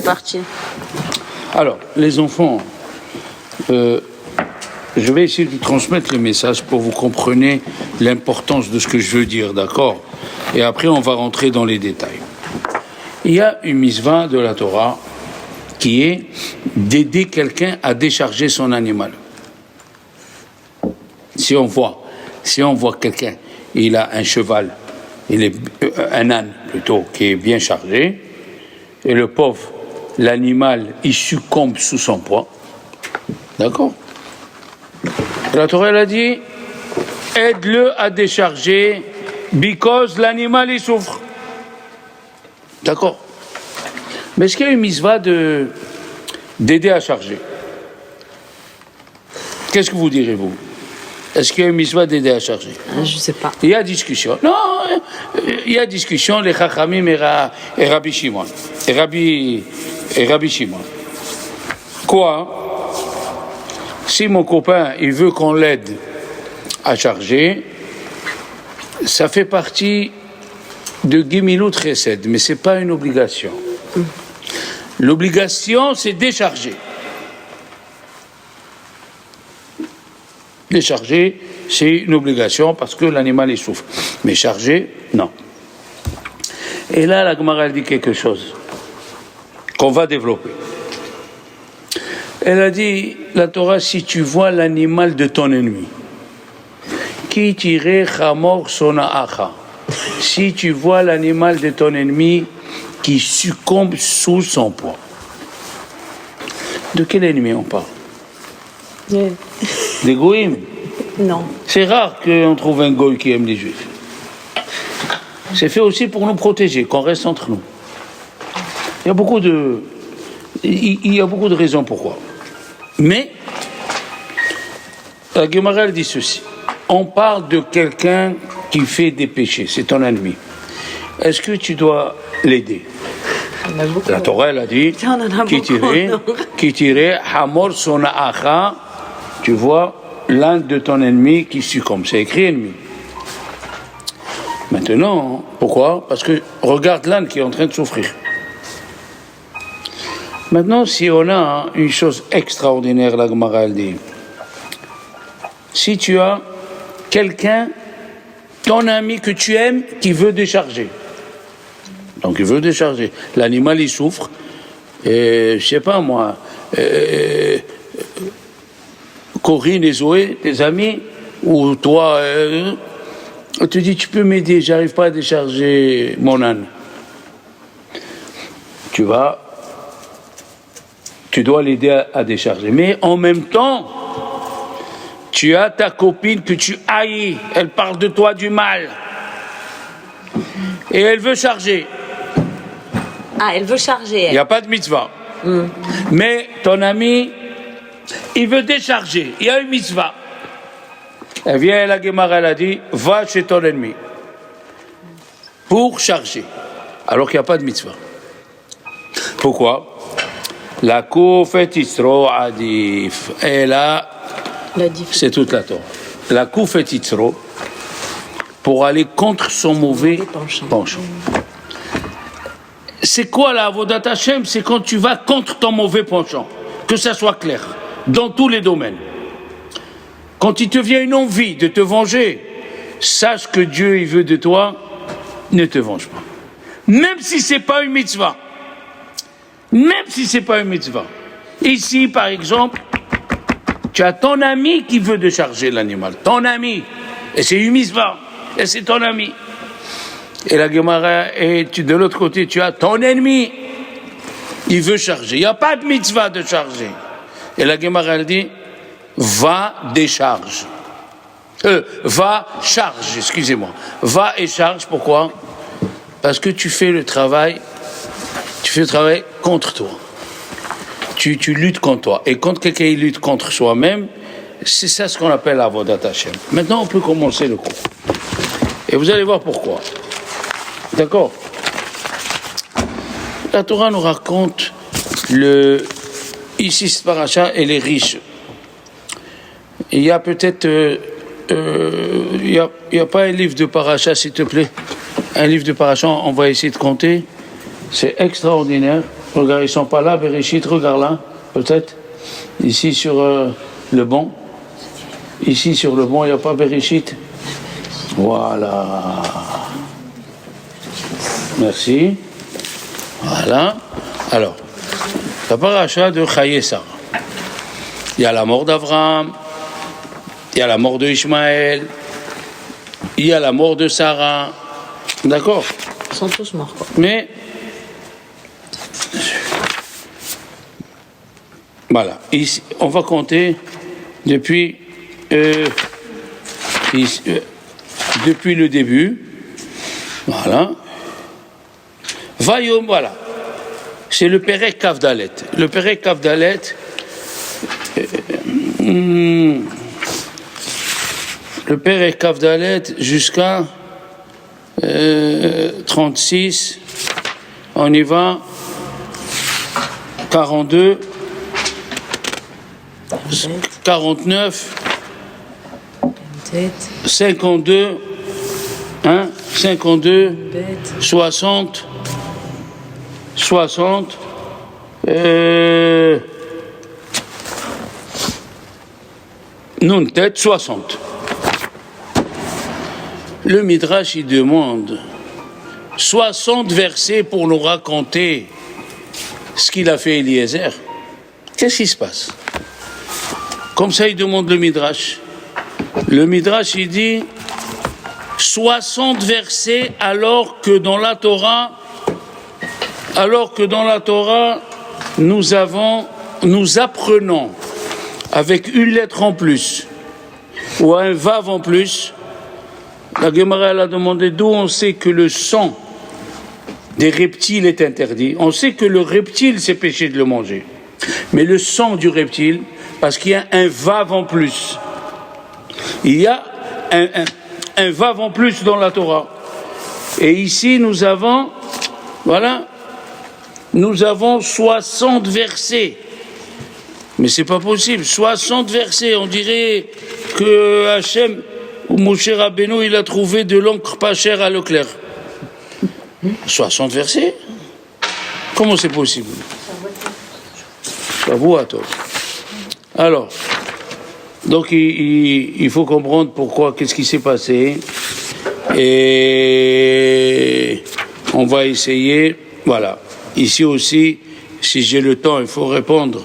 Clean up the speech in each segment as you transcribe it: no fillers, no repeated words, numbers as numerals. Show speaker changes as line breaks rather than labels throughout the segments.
C'est parti.
Alors, les enfants, je vais essayer de transmettre le message pour que vous compreniez l'importance de ce que je veux dire, d'accord? Et après, on va rentrer dans les détails. Il y a une mitzvah de la Torah qui est d'aider quelqu'un à décharger son animal. Si on voit quelqu'un, il a un cheval, un âne plutôt, qui est bien chargé, et le pauvre, l'animal, il succombe sous son poids. D'accord? La Torah, elle a dit, aide-le à décharger, because l'animal, il souffre. D'accord? Mais est-ce qu'il y a une mitzvah d'aider à charger? Qu'est-ce que vous direz, vous? Est-ce qu'il y a une mitzvah d'aider à charger?
Je ne sais pas.
Il y a discussion. Non, il y a discussion, les Chachamim et Rabbi Shimon. Et Rabbi Shimon. Quoi? Si mon copain, il veut qu'on l'aide à charger, ça fait partie de Gimilut Chesed, mais ce n'est pas une obligation. L'obligation, c'est décharger. Décharger, c'est une obligation parce que l'animal il souffre. Mais charger, non. Et là, la Gemara elle dit quelque chose qu'on va développer. Elle a dit, la Torah, si tu vois l'animal de ton ennemi, qui tirait chamor sonaacha, si tu vois l'animal de ton ennemi qui succombe sous son poids. De quel ennemi on parle? Des goïms?
Non.
C'est rare qu'on trouve un goï qui aime les juifs. C'est fait aussi pour nous protéger, qu'on reste entre nous. Il y a beaucoup de raisons pourquoi. Mais, la Gemara dit ceci. On parle de quelqu'un qui fait des péchés, c'est ton ennemi. Est-ce que tu dois l'aider? La Torah, elle a dit, qui tirait hamor sonaacha, tu vois, l'âne de ton ennemi qui succombe. C'est écrit ennemi. Maintenant, pourquoi? Parce que regarde l'âne qui est en train de souffrir. Maintenant, si on a une chose extraordinaire, la Gemara elle dit, si tu as quelqu'un, ton ami que tu aimes, qui veut décharger. Donc il veut décharger. L'animal il souffre. Et je sais pas moi, Corinne et Zoé, tes amis, ou toi, on te dit tu peux m'aider, j'arrive pas à décharger mon âne. Tu dois l'aider à décharger. Mais en même temps, tu as ta copine que tu haïs, elle parle de toi du mal. Et elle veut charger.
Ah, elle veut charger.
Il n'y a pas de mitzvah. Mais ton ami, il veut décharger. Il y a une mitzvah. Elle vient, la Gemara, elle a dit, va chez ton ennemi pour charger. Alors qu'il n'y a pas de mitzvah. Pourquoi? La koufet isro adif. Et là, c'est toute la Torah. La koufet isro, pour aller contre son mauvais penchant. C'est quoi la avodat Hashem? C'est quand tu vas contre ton mauvais penchant. Que ça soit clair, dans tous les domaines. Quand il te vient une envie de te venger, sache que Dieu il veut de toi, ne te venge pas. Même si c'est pas une mitzvah. Même si c'est pas une mitzvah. Ici, par exemple, tu as ton ami qui veut décharger l'animal. Ton ami. Et c'est une mitzvah. Et c'est ton ami. Et la Gemara, et de l'autre côté, tu as ton ennemi. Il veut charger. Il n'y a pas de mitzvah de charger. Et la Gemara, elle dit, va décharge. Va charge, excusez-moi. Va et charge, pourquoi? Parce que tu fais le travail contre toi. Tu luttes contre toi. Et quand quelqu'un lutte contre soi-même, c'est ça ce qu'on appelle avodat Hashem. Maintenant, on peut commencer le cours. Et vous allez voir pourquoi. D'accord? La Torah nous raconte ici, ce paracha, et les riches. Il y a peut-être... il n'y a pas un livre de paracha, s'il te plaît. Un livre de paracha, on va essayer de compter. C'est extraordinaire. Regarde, ils sont pas là, Bereshit, regarde là, peut-être. Ici sur le banc. Ici sur le banc, il n'y a pas Bereshit. Voilà. Merci. Voilà. Alors, la paracha de Chaye Sarah. Il y a la mort d'Abraham, il y a la mort de Ishmaël, il y a la mort de Sarah. D'accord?
Ils sont tous morts, quoi.
Mais, voilà. Ici, on va compter depuis le début. Voilà. Vayom, voilà. C'est le Perek Kavdalet. Le Perek Kavdalet, le Perek Kavdalet jusqu'à 36, on y va, 42, 49, 52, 52, 60, 60, non tête 60. Le Midrash il demande 60 versets pour nous raconter ce qu'il a fait Eliezer. Qu'est-ce qui se passe? Comme ça il demande le Midrash. Le Midrash il dit 60 versets alors que dans la Torah nous apprenons avec une lettre en plus ou un vav en plus. La Gemara elle a demandé d'où on sait que le sang des reptiles est interdit. On sait que le reptile c'est péché de le manger, mais le sang du reptile, parce qu'il y a un vav en plus, il y a un vav en plus dans la Torah. Et ici nous avons, voilà, nous avons 60 versets. Mais c'est pas possible, 60 versets. On dirait que Hachem ou Moshe Rabbeinu il a trouvé de l'encre pas chère à Leclerc. 60 versets? Comment c'est possible? J'avoue à toi. Alors, donc il faut comprendre pourquoi, qu'est-ce qui s'est passé. Et on va essayer, voilà. Ici aussi, si j'ai le temps, il faut répondre.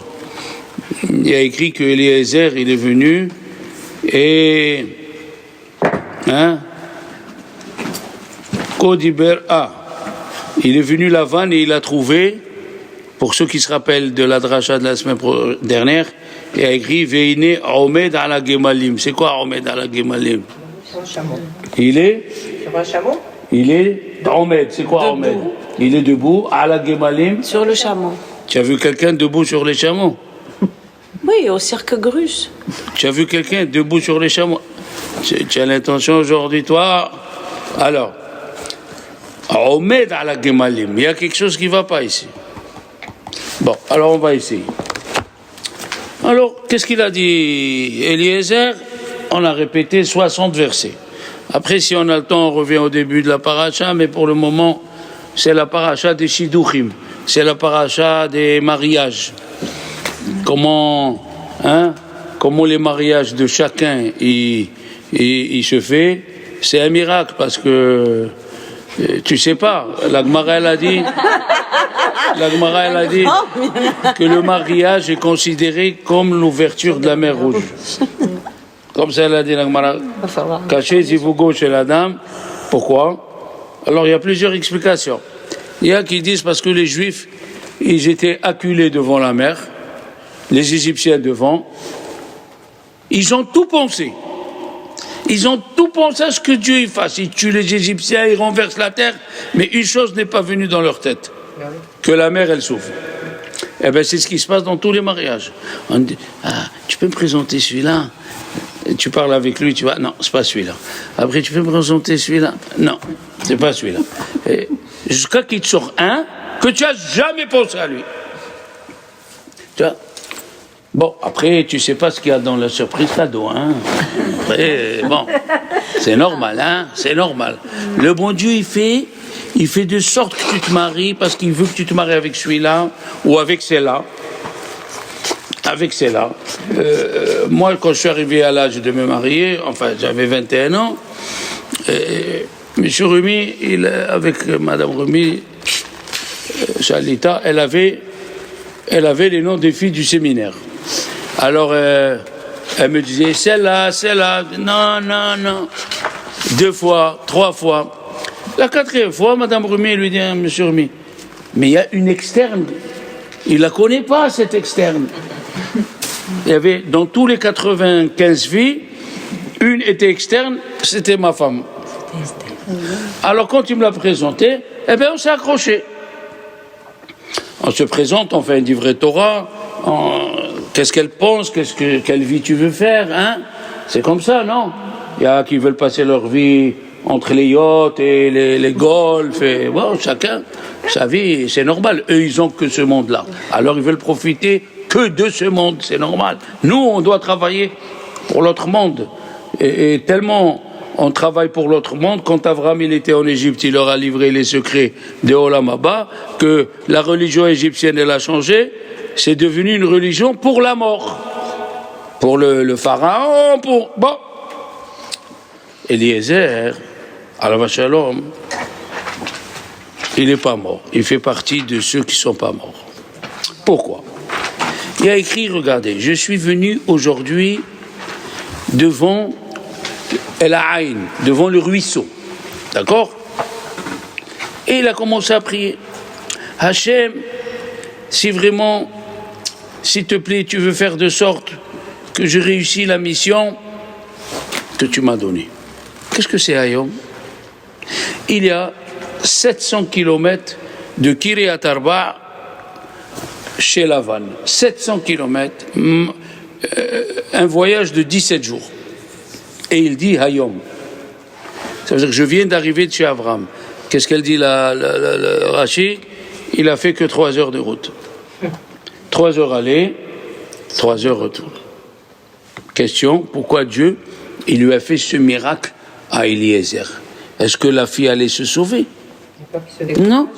Il y a écrit que Eliezer, il est venu et Kodiber il est venu la vanne et il a trouvé, pour ceux qui se rappellent de la dracha de la semaine dernière, il a écrit Veine Omed ala Gemalim. C'est quoi Omed ala Gemalim? Il est sur un chameau. Il est Omed. C'est quoi Omed? Il est debout ala Gemalim.
Sur le chameau.
Tu as vu quelqu'un debout sur les chameaux?
Oui, au cirque Grus.
Tu as vu quelqu'un debout sur les chameaux? Tu as l'intention aujourd'hui, toi? Alors, Omed à la Gemalim, il y a quelque chose qui ne va pas ici. Bon, alors on va essayer. Alors, qu'est-ce qu'il a dit Eliezer? On a répété 60 versets. Après, si on a le temps, on revient au début de la paracha, mais pour le moment, c'est la paracha des Shidduchim. C'est la paracha des mariages. Comment les mariages de chacun il se fait, c'est un miracle parce que tu sais pas, la Gemara elle a dit que le mariage est considéré comme l'ouverture de la mer Rouge. Comme ça elle a dit la Gemara. Caché zivugo chez la dame. Pourquoi? Alors il y a plusieurs explications. Il y a qui disent parce que les Juifs ils étaient acculés devant la mer, les Égyptiens devant. Ils ont tout pensé. Ils ont tout pensé à ce que Dieu y fasse. Ils tuent les Égyptiens, ils renversent la terre, mais une chose n'est pas venue dans leur tête, que la mer elle s'ouvre. Eh bien c'est ce qui se passe dans tous les mariages. On dit, tu peux me présenter celui-là? Et tu parles avec lui, tu vois, non, c'est pas celui-là. Après tu peux me présenter celui-là? Non, c'est pas celui-là. Et jusqu'à qu'il te sort un que tu as jamais pensé à lui. Tu vois? Bon, après, tu sais pas ce qu'il y a dans la surprise cadeau, hein. Après, bon, c'est normal, hein, c'est normal. Le bon Dieu, il fait, il fait de sorte que tu te maries parce qu'il veut que tu te maries avec celui-là ou avec celle-là. Avec celle-là. Moi, quand je suis arrivé à l'âge de me marier, enfin, j'avais 21 ans, M. Rumi, avec Mme Rumi, Chalita, elle avait les noms des filles du séminaire. Alors, elle me disait, celle-là, non, non, non. 2 fois, 3 fois. La 4e fois, Mme Rumi lui dit à M. Rumi, mais il y a une externe. Il ne la connaît pas, cette externe. Il y avait, dans tous les 95 filles, une était externe, c'était ma femme. Alors, quand il me l'a présenté, eh bien, on s'est accroché. On se présente, on fait un livret Torah, qu'est-ce qu'elle pense, quelle vie tu veux faire, hein? C'est comme ça, non? Il y a qui veulent passer leur vie entre les yachts et les golfs, et bon, chacun, sa vie, c'est normal. Eux, ils ont que ce monde-là. Alors, ils veulent profiter que de ce monde, c'est normal. Nous, on doit travailler pour l'autre monde. Et tellement on travaille pour l'autre monde, quand Abraham il était en Égypte, il leur a livré les secrets de Olam Haba, que la religion égyptienne, elle a changé, c'est devenu une religion pour la mort. Pour le pharaon, pour... Bon. Eliezer, Alav Shalom, il n'est pas mort. Il fait partie de ceux qui ne sont pas morts. Pourquoi? Il a écrit, regardez, je suis venu aujourd'hui devant El Aïn, devant le ruisseau. D'accord? Et il a commencé à prier. Hachem, si vraiment, s'il te plaît, tu veux faire de sorte que je réussis la mission que tu m'as donnée. Qu'est-ce que c'est Hayom? Il y a 700 kilomètres de Kiryat Arba chez Lavan. 700 kilomètres, un voyage de 17 jours. Et il dit Hayom. Ça veut dire que je viens d'arriver de chez Avram. Qu'est-ce qu'elle dit le Rashi? Il a fait que 3 heures de route. 3 heures aller, 3 heures retour. Question, pourquoi Dieu, il lui a fait ce miracle à Eliezer? Est-ce que la fille allait se sauver? Non.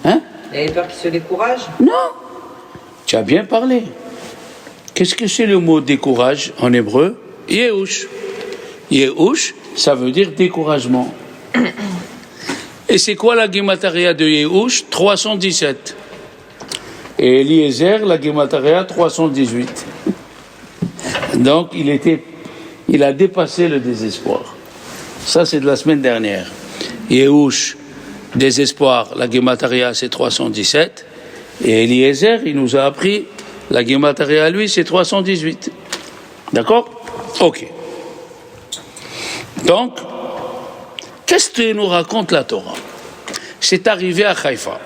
Hein?
Il avait peur qu'il se décourage?
Non. Tu as bien parlé. Qu'est-ce que c'est le mot décourage en hébreu? Yehush. Yehush, ça veut dire découragement. Et c'est quoi la guémataria de Yehush? 317. Et Eliezer, la guémataria 318. Donc il a dépassé le désespoir. Ça c'est de la semaine dernière. Yehush, désespoir, la guémataria c'est 317. Et Eliezer, il nous a appris, la guémataria à lui c'est 318. D'accord? Ok. Donc, qu'est-ce que nous raconte la Torah? C'est arrivé à Haïfa.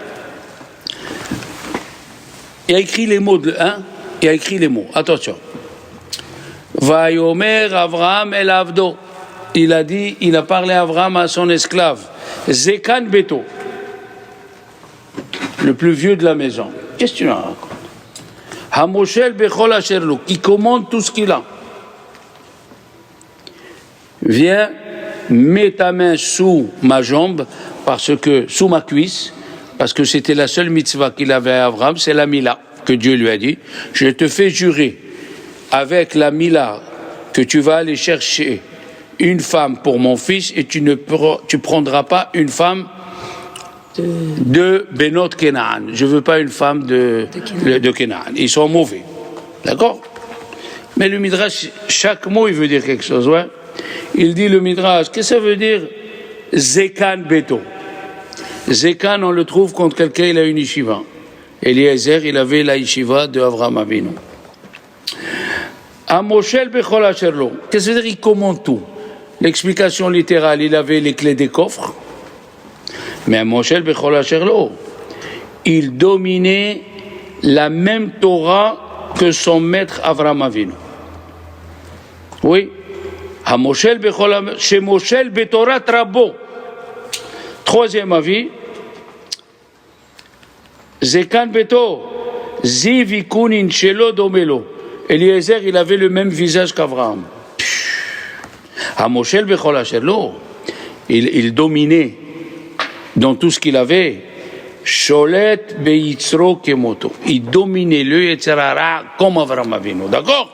Il a écrit les mots il a écrit les mots. Attention. Vayomer Avraham el Avdo. Il a parlé à Avraham à son esclave. Zekan Beto. Le plus vieux de la maison. Qu'est-ce que tu racontes? Hamoshel Bechol Asherlo. Qui commande tout ce qu'il a. Viens, mets ta main sous ma jambe, sous ma cuisse, parce que c'était la seule mitzvah qu'il avait à Abraham, c'est la Mila, que Dieu lui a dit. Je te fais jurer, avec la Mila, que tu vas aller chercher une femme pour mon fils, et tu prendras pas une femme de Benot Kenaan. Je veux pas une femme de Kenaan. Ils sont mauvais. D'accord? Mais le Midrash, chaque mot, il veut dire quelque chose, ouais. Il dit le Midrash, qu'est-ce que ça veut dire Zekan Beto? Zekan, on le trouve quand quelqu'un il a une yeshiva. Eliezer, il avait la yeshiva de Avraham Avinu. Amoshel Bechol Asherlo. Qu'est-ce que ça veut dire? Il commande tout. L'explication littérale, il avait les clés des coffres. Mais Amoshel Bechol Asherlo, il dominait la même Torah que son maître Avraham Avinu. Oui. Chez Moshel Betorat Rabo. Troisième avis. Zekan Beto. Zivikunin Shelo Domelo. Eliezer, il avait le même visage qu'Avraham. Hamoshel Bechol Asherlo. Il dominait dans tout ce qu'il avait, Sholet Beitzro Kemoto. Il dominait le Yetzer Hara comme Avraham Avinu. D'accord?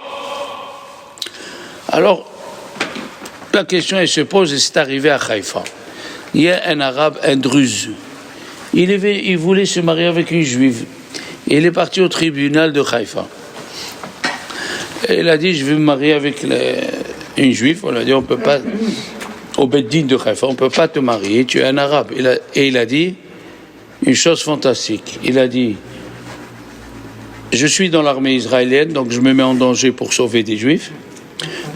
Alors, la question elle se pose, et c'est arrivé à Haïfa. Il y a un arabe, un druze. Il voulait se marier avec une juive. Il est parti au tribunal de Haïfa. Et il a dit, je vais me marier avec une juive. On lui a dit, on ne peut pas, au Beddin de Haïfa, on ne peut pas te marier, tu es un arabe. Et il a dit une chose fantastique. Il a dit, je suis dans l'armée israélienne, donc je me mets en danger pour sauver des juifs.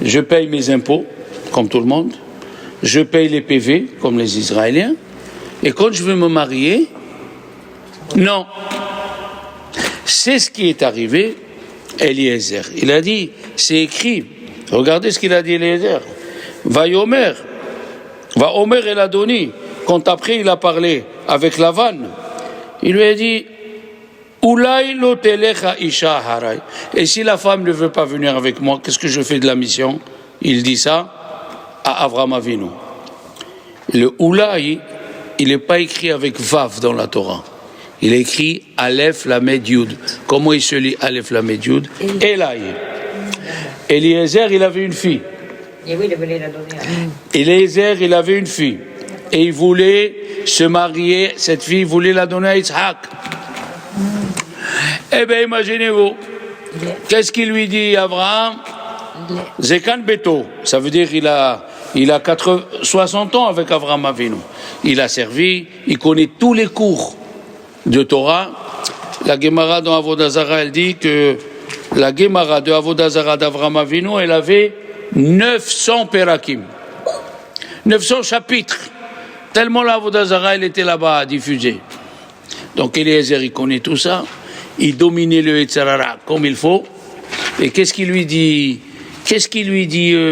Je paye mes impôts, comme tout le monde. Je paye les PV, comme les Israéliens. Et quand je veux me marier, non. C'est ce qui est arrivé à Eliezer. Il a dit, c'est écrit, regardez ce qu'il a dit Eliezer. Va Omer el Adoni. Quand après il a parlé avec Lavan, il lui a dit, Oulai lo telecha isha haray. Et si la femme ne veut pas venir avec moi, qu'est-ce que je fais de la mission? Il dit ça à Avraham Avinu. Le Oulai, il n'est pas écrit avec Vav dans la Torah. Il est écrit Aleph Lamed Yud. Comment il se lit Aleph Lamed Yud? Elai. Eliezer, il avait une fille.
Et oui, il voulait la donner à...
Eliezer, il avait une fille. Et il voulait se marier. Cette fille voulait la donner à Yitzhak. Eh bien, imaginez-vous. Qu'est-ce qu'il lui dit, Abraham? Zekan Beto. Ça veut dire qu'il a 60 ans avec Avraham Avinu. Il a servi, il connaît tous les cours de Torah. La Gemara dans Avodah Zarah, elle dit que la Gemara de Avodah Zarah d'Avraham Avinu, elle avait 900 perakim. 900 chapitres. Tellement la Avodah Zarah, elle était là-bas diffusée. Donc Eliezer, il connaît tout ça. Il dominait le Yetzer Hara comme il faut. Et qu'est-ce qu'il lui dit?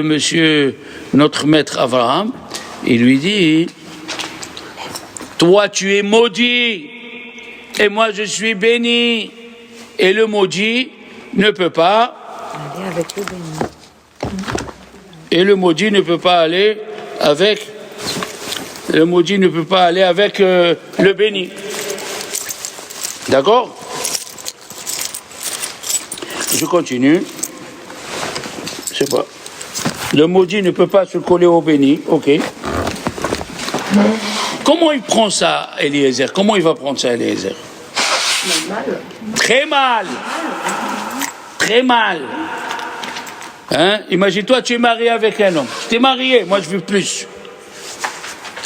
Monsieur, notre maître Abraham? Il lui dit, toi tu es maudit, et moi je suis béni. Et le maudit ne peut pas
aller avec le béni.
Et le maudit ne peut pas aller avec le béni. D'accord? Je continue. Je sais pas. Le maudit ne peut pas se coller au béni. Ok. Comment il prend ça, Eliezer? Comment il va prendre ça, Eliezer? Très mal. Très mal. Hein? Imagine-toi, tu es marié avec un homme. Tu t'es marié, moi je veux plus.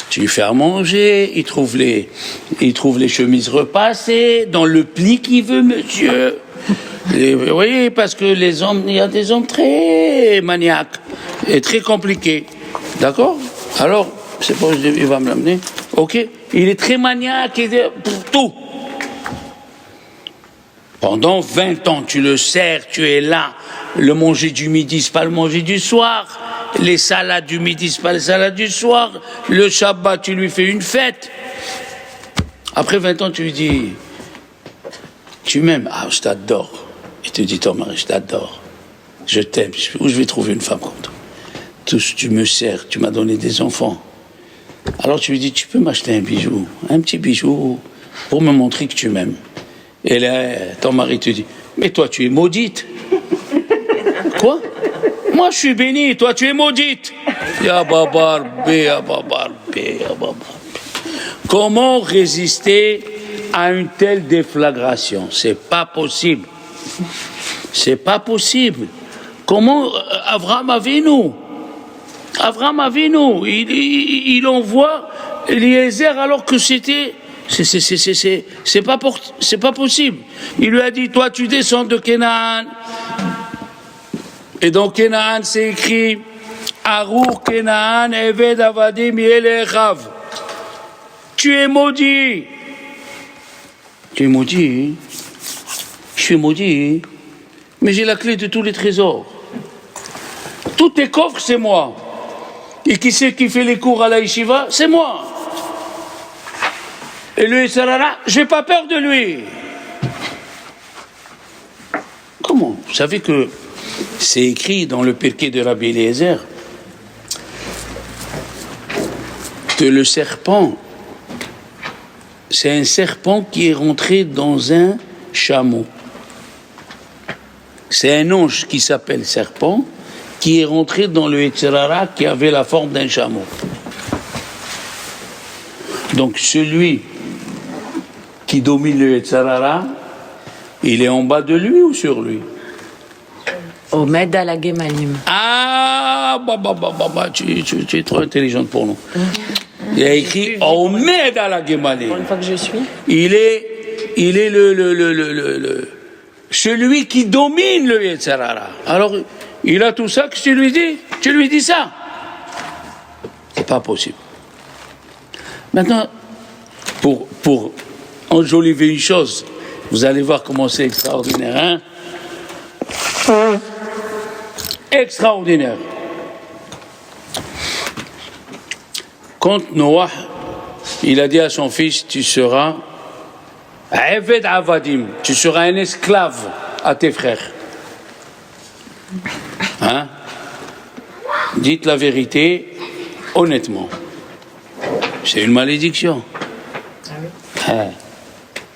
Tu lui fais à manger, il trouve les chemises repassées, dans le pli qu'il veut, monsieur. Oui, parce que les hommes, il y a des hommes très maniaques et très compliqués. D'accord? Alors, c'est pas il va me l'amener. Ok? Il est très maniaque pour tout. Pendant 20 ans, tu le sers, tu es là. Le manger du midi, c'est pas le manger du soir. Les salades du midi, c'est pas les salades du soir. Le Shabbat, tu lui fais une fête. Après 20 ans, tu lui dis, tu m'aimes? Ah, je t'adore. Il te dit, ton mari, je t'adore. Je t'aime. Où je vais trouver une femme comme toi? Tu me sers, tu m'as donné des enfants. Alors tu lui dis, tu peux m'acheter un bijou, un petit bijou, pour me montrer que tu m'aimes. Et là, ton mari te dit, mais toi, tu es maudite. Quoi? Moi, je suis béni, toi, tu es maudite. Ya babarbe. Comment résister à une telle déflagration? C'est pas possible. C'est pas possible. Comment Avraham Avinu, il envoie Eliezer alors que c'était... C'est pas possible. Il lui a dit, toi tu descends de Canaan. Et dans Canaan c'est écrit, Arur Canaan Eved Avadim Yelechav. Tu es maudit. Tu es maudit. Je suis maudit. Mais j'ai la clé de tous les trésors. Tous tes coffres, c'est moi. Et qui c'est qui fait les cours à la yeshiva? C'est moi. Et le Yetzer Hara, j'ai pas peur de lui. Comment? Vous savez que c'est écrit dans le Pirkei de Rabbi Eliezer que le serpent, c'est un serpent qui est rentré dans un chameau. C'est un ange qui s'appelle serpent, qui est rentré dans le Yetzer Hara qui avait la forme d'un chameau. Donc celui qui domine le Yetzer Hara, il est en bas de lui ou sur lui?
Omed à la Gemalim.
Ah, tu es trop intelligente pour nous. Il y a écrit Omed à la Gemalim.
Pour une fois que je suis.
Il est celui qui domine le Yetzer Hara. Alors, il a tout ça, que tu lui dis? Tu lui dis ça? C'est pas possible. Maintenant, pour enjoliver une chose, vous allez voir comment c'est extraordinaire, hein? Extraordinaire. Quand Noah, il a dit à son fils, tu seras Eved Avadim, tu seras un esclave à tes frères. Hein? Dites la vérité honnêtement. C'est une malédiction.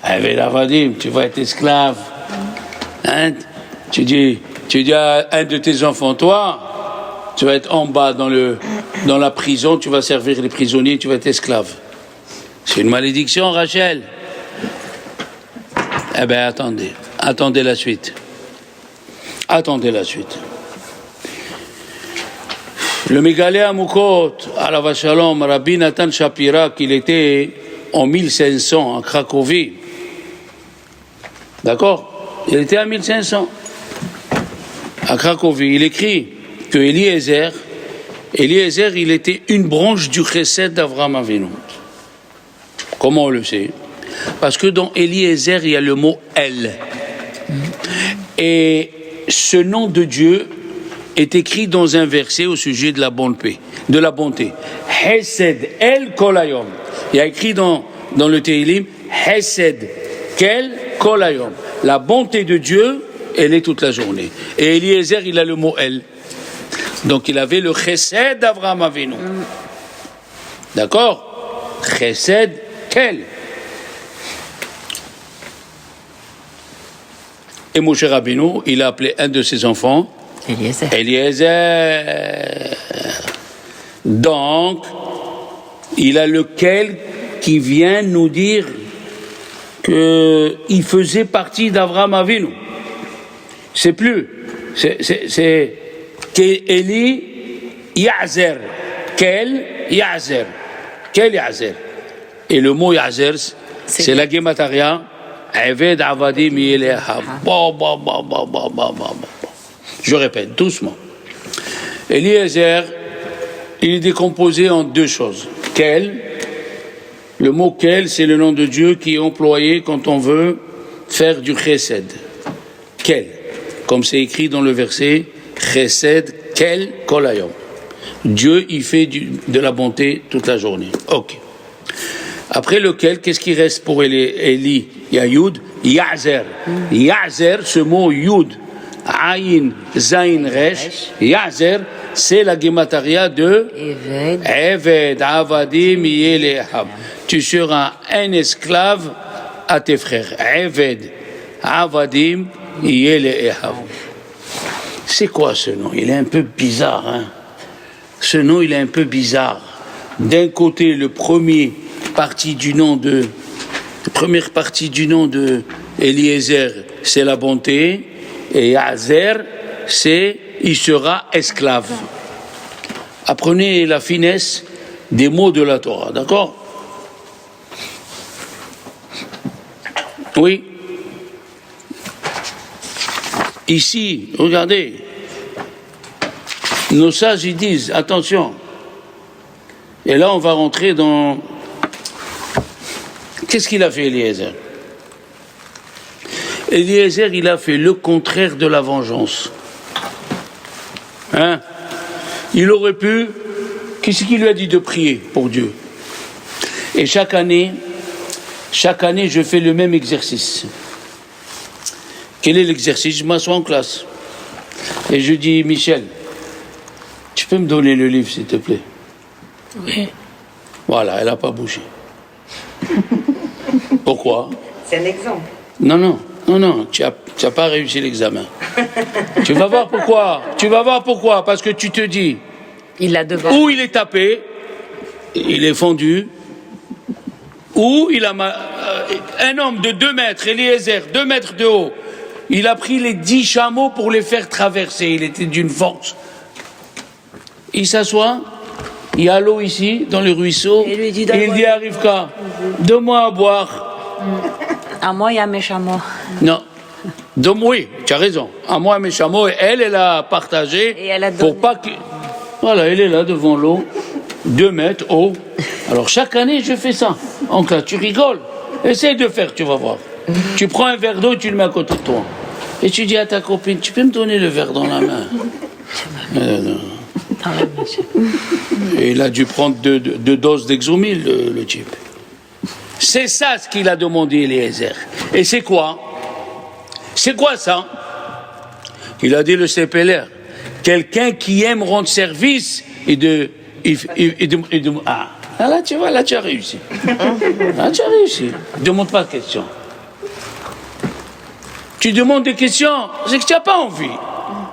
Eved Avadim, tu vas être esclave. Hein? Tu dis à un de tes enfants, toi, tu vas être en bas dans la prison, tu vas servir les prisonniers, tu vas être esclave. C'est une malédiction, Rachel. Eh bien, attendez la suite. Attendez la suite. Le Mégalé Amoukot, Alav Shalom, Rabbi Nathan Shapira, qu'il était en 1500 à Cracovie. D'accord? Il était en 1500 à Cracovie. Il écrit que Eliezer, il était une branche du Chesed d'Avraham Avinu. Comment on le sait? Parce que dans Eliezer, il y a le mot El. Et ce nom de Dieu est écrit dans un verset au sujet de la bonté. Hesed El Kolayom. Il y a écrit dans le Tehillim, Hesed Kel Kolayom. La bonté de Dieu, elle est toute la journée. Et Eliezer, il a le mot El. Donc il avait le Chesed d'Avraham Avinu. D'accord? Chesed Kel. Et Moshe Rabbeinu, il a appelé un de ses enfants Eliezer. Donc, il a lequel qui vient nous dire qu'il faisait partie d'Avraham Avinu. C'est plus. C'est Eli Yazer. Quel Yazer. Quel Yazer. Et le mot Yazer, c'est la Gemataria. Eved Avadim Yeleha. Je répète doucement. Eliezer, il est décomposé en deux choses. Quel, le mot quel, c'est le nom de Dieu qui est employé quand on veut faire du chesed. Quel, comme c'est écrit dans le verset chesed quel kolayom. Dieu, il fait de la bonté toute la journée. Ok. Après lequel, qu'est-ce qui reste pour Eli? Il y a Yud, Yazer. Yazer, ce mot Yud, Aïn, Zain, Resh, Yazer, c'est la Gemataria de Eved, Avadim, Yelehab. Tu seras un esclave à tes frères. Eved, Avadim, Yelehab. C'est quoi ce nom? Il est un peu bizarre, hein? Ce nom, il est un peu bizarre. D'un côté, la première partie du nom de Eliezer, c'est la bonté, et Yazer, c'est il sera esclave. Apprenez la finesse des mots de la Torah, d'accord? Oui. Ici, regardez, nos sages ils disent, attention, et là on va rentrer dans... Qu'est-ce qu'il a fait Eliezer? Eliezer, il a fait le contraire de la vengeance. Hein? Il aurait pu... Qu'est-ce qu'il lui a dit de prier pour Dieu? Et chaque année, je fais le même exercice. Quel est l'exercice? Je m'assois en classe. Et je dis, Michel, tu peux me donner le livre, s'il te plaît? Oui. Voilà, elle n'a pas bougé. Pourquoi?
C'est un exemple.
Non, tu n'as pas réussi l'examen. Tu vas voir pourquoi. Parce que tu te dis,
Il a devant.
ou il est tapé, il est fendu, ou il a un homme de 2 mètres, Eliezer, 2 mètres de haut, il a pris les 10 chameaux pour les faire traverser. Il était d'une force. Il s'assoit, il y a l'eau ici, dans le ruisseau,
Et il dit
à Rivka, donne-moi à boire.
À moi, il y a mes chameaux.
Non. Oui, tu as raison. À moi, mes chameaux, et elle a partagé
Et elle a
pour
donné.
pas que. Voilà, elle est là devant l'eau, 2 mètres haut. Alors chaque année, je fais ça. Donc là, tu rigoles. Essaye de faire, tu vas voir. Tu prends un verre d'eau et tu le mets à côté de toi. Et tu dis à ta copine, tu peux me donner le verre dans la main? Non. Et il a dû prendre 2 doses d'Exomil, le type. C'est ça ce qu'il a demandé, Eliezer. Et c'est quoi? C'est quoi ça? Il a dit le CPLR. Quelqu'un qui aime rendre service là tu vois, là tu as réussi. Là tu as réussi. Demande pas de questions. Tu demandes des questions, c'est que tu n'as pas envie.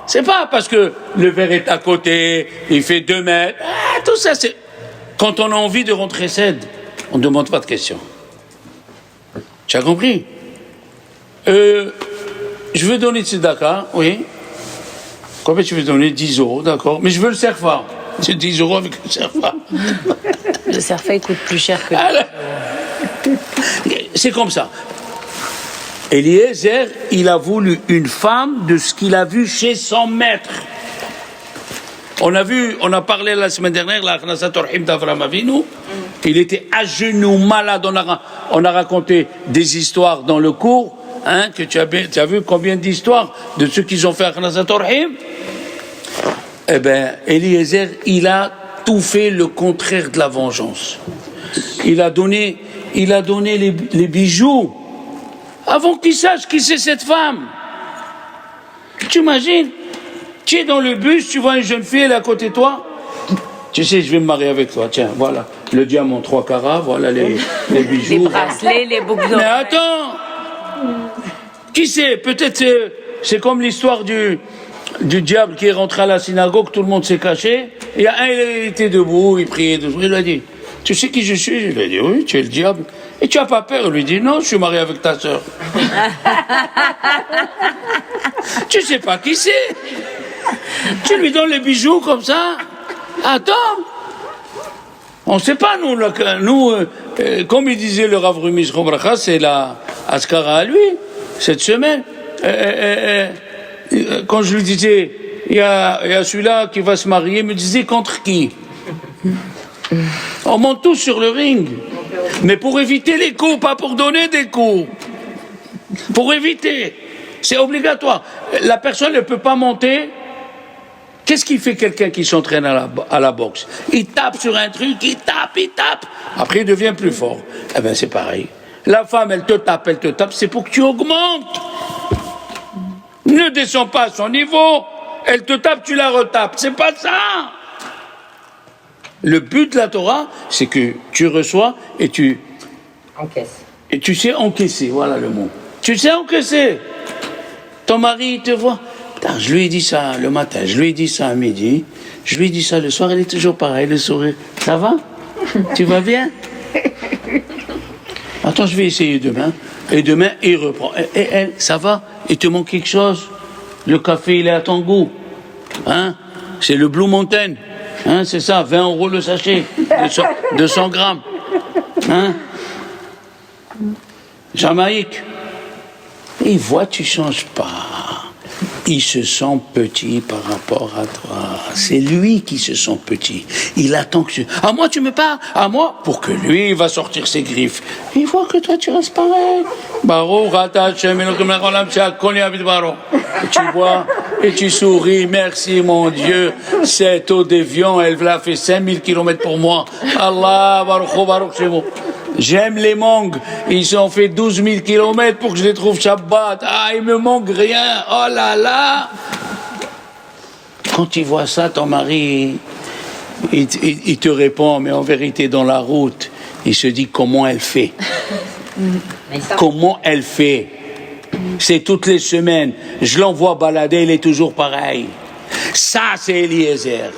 C'est pas parce que le verre est à côté, il fait 2 mètres. Tout ça, c'est. Quand on a envie de rentrer cède, on ne demande pas de questions. Tu as compris? Je veux donner de tzedaka, oui. Combien tu veux donner? 10 euros, d'accord. Mais je veux le serfa. C'est 10 euros avec le serfa.
Le cerfait coûte plus cher que.
C'est comme ça. Eliezer, il a voulu une femme de ce qu'il a vu chez son maître. On a parlé la semaine dernière, la Achnasat Orhim d'Avram Avinu. Il était à genoux, malade. On a raconté des histoires dans le cours, hein, que tu as vu combien d'histoires de ceux qui ont fait Achnasat Orhim. Eh bien, Eliezer, il a tout fait le contraire de la vengeance. Il a donné les bijoux avant qu'il sache qui c'est cette femme. Tu imagines? Tu es dans le bus, tu vois une jeune fille, elle est à côté de toi. Tu sais, je vais me marier avec toi. Tiens, voilà, le diamant 3 carats, voilà les bijoux.
Les bracelets, les boucles d'oreilles.
Mais attends! Qui sait? Peut-être c'est comme l'histoire du diable qui est rentré à la synagogue, tout le monde s'est caché. Et il y a un, il était debout, il priait debout. Il lui a dit, tu sais qui je suis? Il lui a dit, oui, tu es le diable. Et tu n'as pas peur? Il lui dit, non, je suis marié avec ta sœur. Tu sais pas qui c'est? Tu lui donnes les bijoux comme ça? Attends! On ne sait pas, nous comme il disait le Rav Rumi Zchon Bracha, c'est la Askara à lui, cette semaine. Quand je lui disais, il y a celui-là qui va se marier, il me disait contre qui? On monte tous sur le ring. Mais pour éviter les coups, pas pour donner des coups. Pour éviter. C'est obligatoire. La personne ne peut pas monter. Qu'est-ce qui fait quelqu'un qui s'entraîne à la boxe? Il tape sur un truc, il tape. Après, il devient plus fort. Eh bien, c'est pareil. La femme, elle te tape, c'est pour que tu augmentes. Ne descends pas à son niveau. Elle te tape, tu la retapes. C'est pas ça. Le but de la Torah, c'est que tu reçois et tu...
Encaisse.
Et tu sais encaisser, voilà le mot. Tu sais encaisser. Ton mari, il te voit. Putain, je lui ai dit ça le matin, je lui ai dit ça à midi, je lui ai dit ça le soir, elle est toujours pareille, le sourire. Ça va? Tu vas bien? Attends, je vais essayer demain. Et demain, il reprend. Et elle, ça va? Il te manque quelque chose? Le café, il est à ton goût. Hein? C'est le Blue Mountain. Hein, c'est ça, 20 euros le sachet, 200 grammes. Hein? Jamaïque. Il voit, tu changes pas. Il se sent petit par rapport à toi. C'est lui qui se sent petit. Il attend que tu... À moi, tu me parles? À moi? Pour que lui, il va sortir ses griffes. Il voit que toi, tu restes pareil. Baruch atah Hashem Elokim le'olam she'akol na'ya bidbaro. Et tu vois, et tu souris. Merci, mon Dieu. Cette eau d'évian, elle l'a fait 5000 km pour moi. Allah, Baruch Shemo. J'aime les mangues. Ils ont fait 12 000 km pour que je les trouve Shabbat. Ah, il me manque rien. Oh là là. Quand il voit ça, ton mari, il te répond, mais en vérité, dans la route, il se dit comment elle fait.
Mais ça,
Comment elle fait? C'est toutes les semaines. Je l'envoie balader, il est toujours pareil. Ça, c'est Eliezer.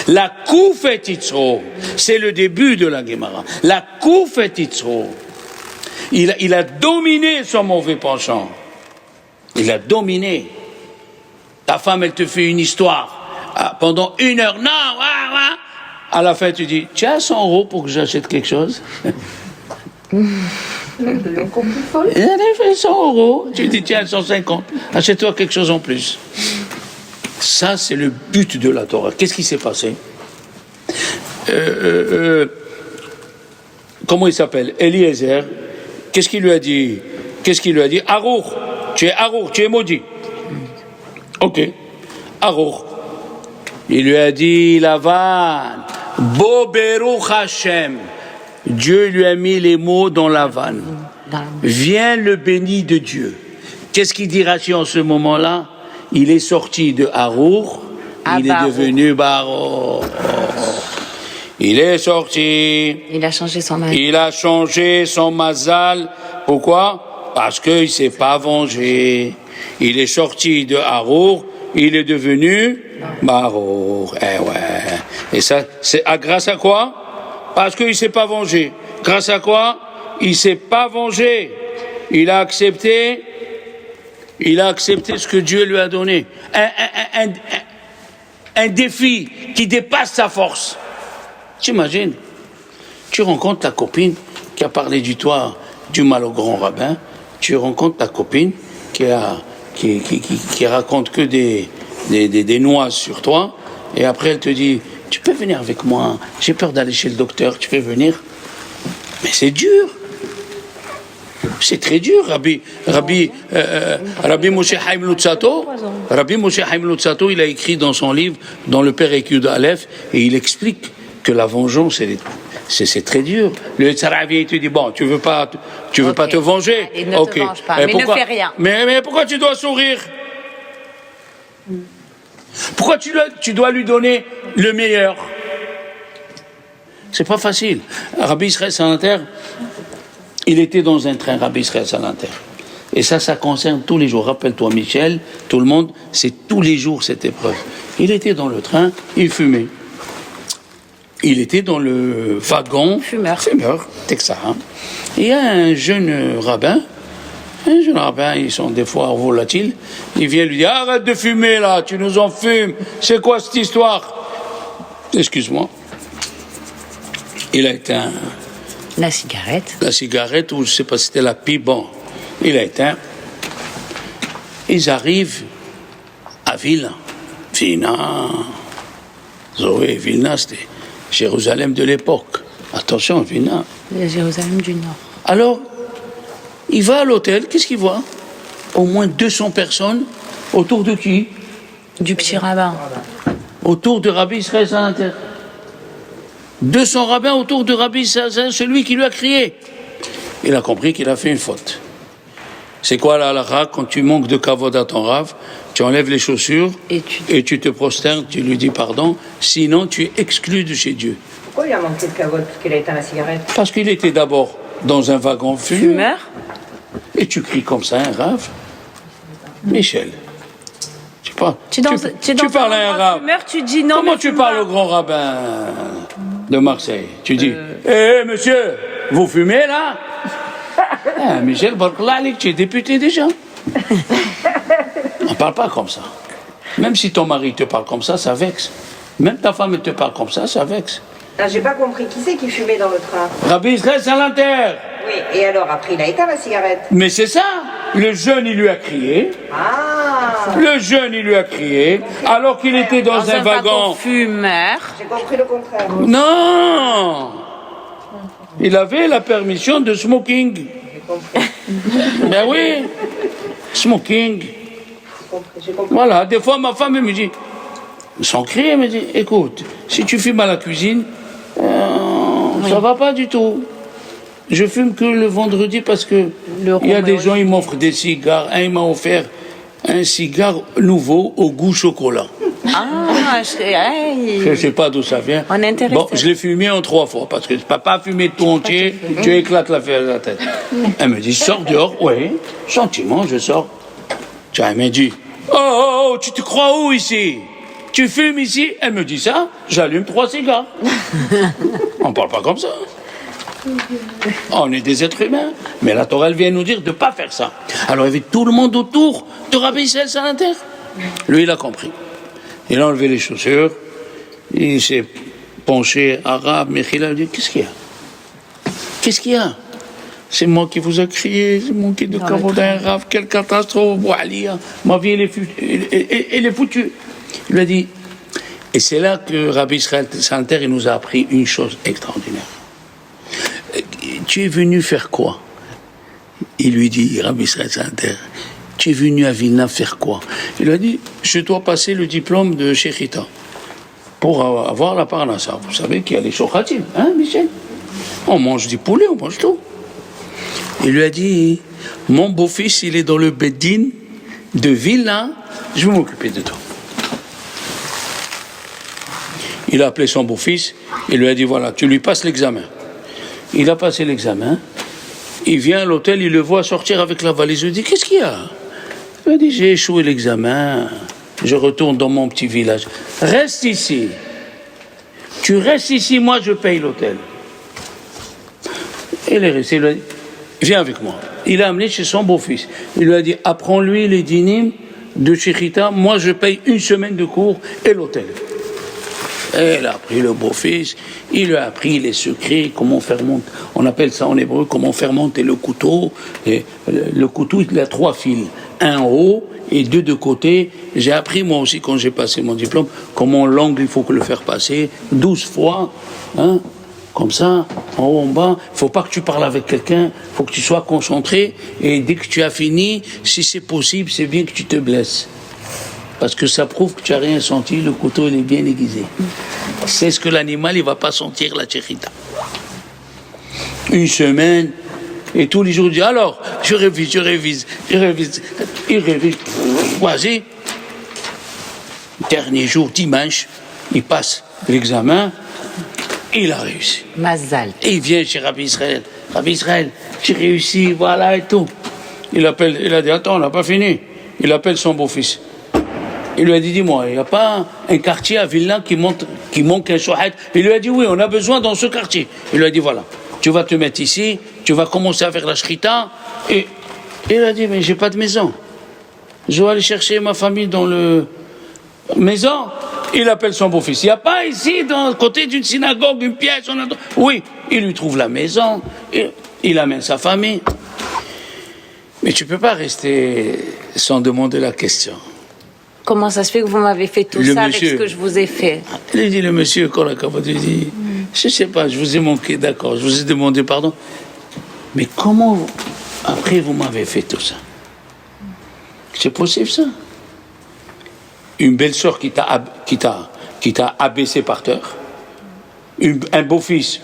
La Koufet Yitzro, c'est le début de la Gemara. La Koufet Yitzro. Il a dominé son mauvais penchant. Il a dominé. Ta femme, elle te fait une histoire pendant 1 heure. Non, à la fin, tu dis, tu as 100 € pour que j'achète quelque chose? Elle a fait 100 €. Tu dis, tiens, 150. Achète-toi quelque chose en plus. Ça, c'est le but de la Torah. Qu'est-ce qui s'est passé? Comment il s'appelle? Eliezer. Qu'est-ce qu'il lui a dit? Arour. Tu es maudit. Ok. Arour. Il lui a dit, Lavan, Bo Beruch Hashem. Dieu lui a mis les mots dans la vanne. Viens le béni de Dieu. Qu'est-ce qu'il dit Rachi en ce moment-là? Il est sorti de Harour, il est devenu Baro. Il est sorti.
Il a changé son mazal.
Il a changé son mazal. Pourquoi? Parce qu'il ne s'est pas vengé. Il est sorti de Harour, il est devenu Baro. Eh ouais. Et ça, c'est grâce à quoi? Parce qu'il ne s'est pas vengé. Grâce à quoi? Il ne s'est pas vengé. Il a accepté ce que Dieu lui a donné. Un défi qui dépasse sa force. T'imagines? Tu rencontres ta copine qui a parlé du mal au grand rabbin. Tu rencontres ta copine qui raconte que des noises sur toi. Et après, elle te dit, tu peux venir avec moi, j'ai peur d'aller chez le docteur, tu peux venir? Mais c'est dur. C'est très dur. Rabbi Moshe Chaim Luzzatto, il a écrit dans son livre, dans le Père Yud Aleph, et il explique que la vengeance, c'est très dur. Le Tzara vient et te dit, bon, tu veux pas te venger?
Il ne te venge pas, mais ne fais rien.
Mais pourquoi tu dois sourire? Pourquoi tu dois lui donner le meilleur? C'est pas facile. Rabbi Israël Salanter, il était dans un train, Rabbi Israël Salanter. Et ça concerne tous les jours. Rappelle-toi, Michel, tout le monde, c'est tous les jours cette épreuve. Il était dans le train, il fumait. Il était dans le wagon.
Fumeur,
Texas. Il y a un jeune rabbin, ils sont des fois volatiles, il vient lui dire, arrête de fumer là, tu nous en fumes, c'est quoi cette histoire? Excuse-moi. Il a éteint
la cigarette,
ou je ne sais pas si c'était la pipe, bon, il a éteint. Ils arrivent à Vilna. Zoé, Vilna, c'était Jérusalem de l'époque. Attention, Vilna.
La Jérusalem du Nord.
Alors, il va à l'hôtel, qu'est-ce qu'il voit? Au moins 200 personnes, autour de qui?
Du petit rabbin.
Autour de Rabbi Israël Salanter. 200 rabbins autour de Rabbi Israël, celui qui lui a crié. Il a compris qu'il a fait une faute. C'est quoi la halakha? Quand tu manques de kavod à ton rav, tu enlèves les chaussures et tu te prosternes, tu lui dis pardon, sinon tu es exclu de chez Dieu.
Pourquoi il a manqué de kavod? Parce qu'il a éteint la cigarette.
Parce qu'il était d'abord dans un wagon
Fumeur.
Et tu cries comme ça, un rave. Michel, tu parles à un rave.
Fumeur, tu dis non.
Comment tu parles au grand rabbin de Marseille? Tu dis, monsieur, vous fumez là? Michel Barklalik, tu es député déjà. On ne parle pas comme ça. Même si ton mari te parle comme ça vexe. Même ta femme te parle comme ça vexe.
Ah, j'ai pas compris. Qui c'est qui fumait dans le train?
Rabbi Israël Salanter.
Oui, et alors après il a éteint la cigarette.
Mais c'est ça. Le jeune, il lui a crié. Le jeune, il lui a crié, alors qu'il était dans un wagon
fumeur.
J'ai compris le contraire.
Non. Il avait la permission de smoking.
J'ai compris.
Ben oui. Smoking.
J'ai compris.
Voilà, des fois ma femme elle me dit, sans crier, elle me dit, écoute, si tu fumes à la cuisine, ça va pas du tout. Je fume que le vendredi parce que il y a des gens, ils m'offrent des cigares. Un, il m'a offert un cigare nouveau au goût chocolat.
Ah,
Je ne sais pas d'où ça vient.
On est intéressé.
Bon, je l'ai fumé en 3 fois, parce que tu ne peux pas fumer tout entier, tu éclates la tête. Elle me dit, sors dehors. Oui, gentiment, je sors. Tiens, elle m'a dit, oh, tu te crois où ici? Tu fumes ici? Elle me dit ça, j'allume 3 cigares. On ne parle pas comme ça. On est des êtres humains. Mais la Torah, elle vient nous dire de ne pas faire ça. Alors il y avait tout le monde autour de Rabbi Israël Salanter. Lui, il a compris. Il a enlevé les chaussures, il s'est penché arabe, Mechila, il dit, qu'est-ce qu'il y a? Qu'est-ce qu'il y a? C'est moi qui vous ai crié, c'est moi qui ai de Kavod Arabe, quelle catastrophe, Waliya, ma vie, elle est foutue. Il lui a dit, et c'est là que Rabbi Israël Salanter, il nous a appris une chose extraordinaire. Tu es venu faire quoi? Il lui dit, Rabbi Israël Salanter, tu es venu à Vilna faire quoi? Il a dit, je dois passer le diplôme de Shechita pour avoir la parnassa. Vous savez qu'il y a les shochatim, hein, Michel? On mange du poulet, on mange tout. Il lui a dit, mon beau-fils, il est dans le Beddin de Vilna, je vais m'occuper de toi. Il a appelé son beau-fils, il lui a dit, voilà, tu lui passes l'examen. Il a passé l'examen, il vient à l'hôtel, il le voit sortir avec la valise, il lui dit, qu'est-ce qu'il y a? Il m'a dit, j'ai échoué l'examen, je retourne dans mon petit village. Reste ici. Tu restes ici, moi je paye l'hôtel. Il est resté, il lui a dit, viens avec moi. Il l'a amené chez son beau-fils. Il lui a dit, apprends-lui les dynimes de Shechita, moi je paye 1 semaine de cours et l'hôtel. Et il a pris le beau-fils, il lui a appris les secrets, comment faire monter, on appelle ça en hébreu, comment faire monter le couteau. Et le couteau, il a 3 fils, un en haut et 2 de côté. J'ai appris moi aussi quand j'ai passé mon diplôme, comment l'angle il faut que le faire passer, 12 fois, hein, comme ça, en haut, en bas. Il ne faut pas que tu parles avec quelqu'un, il faut que tu sois concentré, et dès que tu as fini, si c'est possible, c'est bien que tu te blesses. Parce que ça prouve que tu n'as rien senti, le couteau il est bien aiguisé. C'est ce que l'animal, il ne va pas sentir la Shechita. 1 semaine, et tous les jours, il dit, alors, je révise. Il révise, vas-y. Dernier jour, dimanche, il passe l'examen, il a réussi.
Mazal.
Et il vient chez Rabbi Israël. Rabbi Israël, j'ai réussi, voilà et tout. Il a dit, attends, on n'a pas fini. Il appelle son beau-fils. Il lui a dit, dis-moi, il n'y a pas un quartier à Vilna qui manque un shohet? Il lui a dit, oui, on a besoin dans ce quartier. Il lui a dit, voilà, tu vas te mettre ici, tu vas commencer à faire la shrita. Et il a dit, mais j'ai pas de maison. Je vais aller chercher ma famille dans le maison. Il appelle son beau-fils. Il n'y a pas ici, dans côté d'une synagogue, une pièce. Oui, il lui trouve la maison. Il amène sa famille. Mais tu ne peux pas rester sans demander la question.
Comment ça se fait que vous m'avez fait tout ça avec ce que je vous ai fait?
Il dit, le monsieur, il dit, je ne sais pas, je vous ai manqué, d'accord, je vous ai demandé pardon. Mais comment, après, vous m'avez fait tout ça? C'est possible, ça? Une belle sœur qui t'a abaissé par terre, un beau-fils,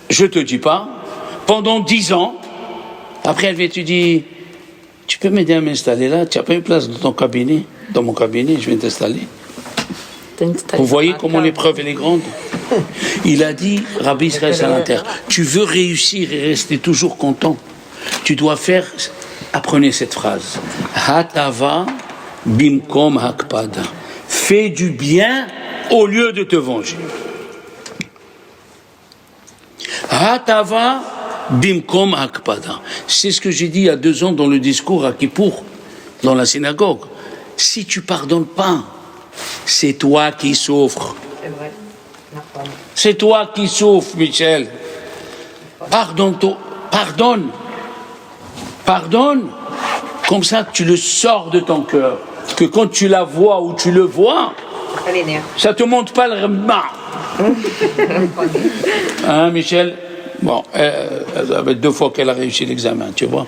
je ne te dis pas, pendant 10 ans, après elle vient, tu dis, tu peux m'aider à m'installer là, tu n'as pas une place dans ton cabinet? Dans mon cabinet, je viens t'installer. Vous voyez comment l'épreuve elle est grande? Il a dit, Rabbi Israël Salanter, tu veux réussir et rester toujours content, tu dois faire, apprenez cette phrase, Hatava bimkom hakpada, fais du bien au lieu de te venger. Hatava bimkom hakpada, c'est ce que j'ai dit il y a 2 ans dans le discours à Kippour, dans la synagogue. Si tu pardonnes pas, c'est toi qui souffres.
C'est vrai.
C'est toi qui souffres, Michel. Pardonne. Comme ça, tu le sors de ton cœur. Que quand tu la vois ou tu le vois,
Ça l'énerve.
ça te monte pas le remas. Hein, Michel? Bon, ça fait 2 fois qu'elle a réussi l'examen, tu vois.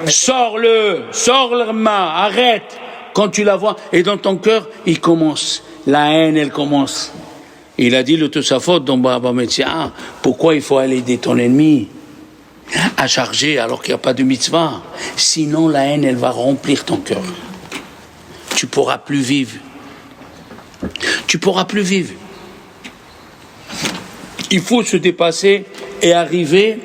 Sors le main, arrête. Quand tu la vois, et dans ton cœur, il commence. La haine, elle commence. Il a dit le Tosafot dans Baba Metzia, pourquoi il faut aller aider ton ennemi à charger alors qu'il n'y a pas de mitzvah? Sinon, la haine, elle va remplir ton cœur. Tu pourras plus vivre. tu pourras plus vivre. Il faut se dépasser et arriver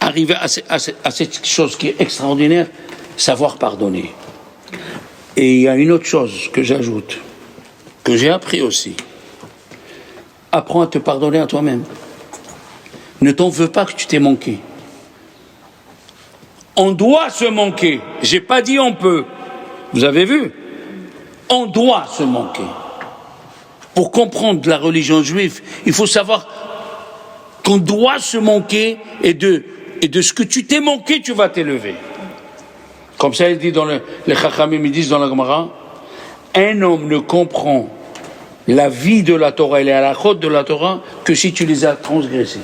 à cette chose qui est extraordinaire, savoir pardonner. Et il y a une autre chose que j'ajoute, que j'ai appris aussi. Apprends à te pardonner à toi-même. Ne t'en veux pas que tu t'es manqué. On doit se manquer. J'ai pas dit on peut. Vous avez vu? On doit se manquer. Pour comprendre la religion juive, il faut savoir qu'on doit se manquer et de ce que tu t'es manqué, tu vas t'élever. Comme ça, il dit dans les Chachamim, ils disent dans la Gemara, un homme ne comprend la vie de la Torah et les halachot de la Torah que si tu les as transgressés.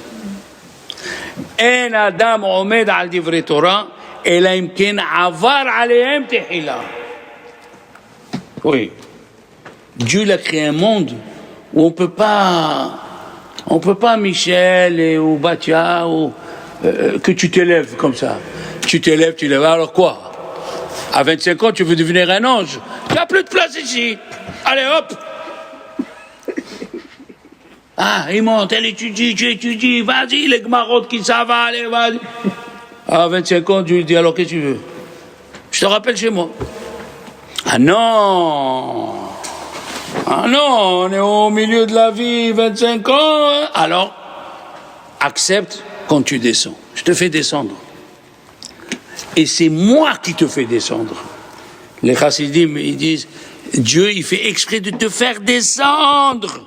En adam omed al divrei Torah ela im ken avar alehem tehila. Oui. Dieu il a créé un monde où on peut pas, Michel ou Batia, que tu t'élèves comme ça. Tu t'élèves, alors quoi? À 25 ans, tu veux devenir un ange. Tu n'as plus de place ici. Allez, hop. Ah, il monte, elle étudie, tu étudies, vas-y, les gmarottes qui savent, allez, vas-y. À 25 ans, tu lui dis, alors qu'est-ce que tu veux? Je te rappelle chez moi. Ah non, on est au milieu de la vie, 25 ans, alors, accepte quand tu descends. Je te fais descendre. Et c'est moi qui te fais descendre. Les chassidim, ils disent, Dieu, il fait exprès de te faire descendre.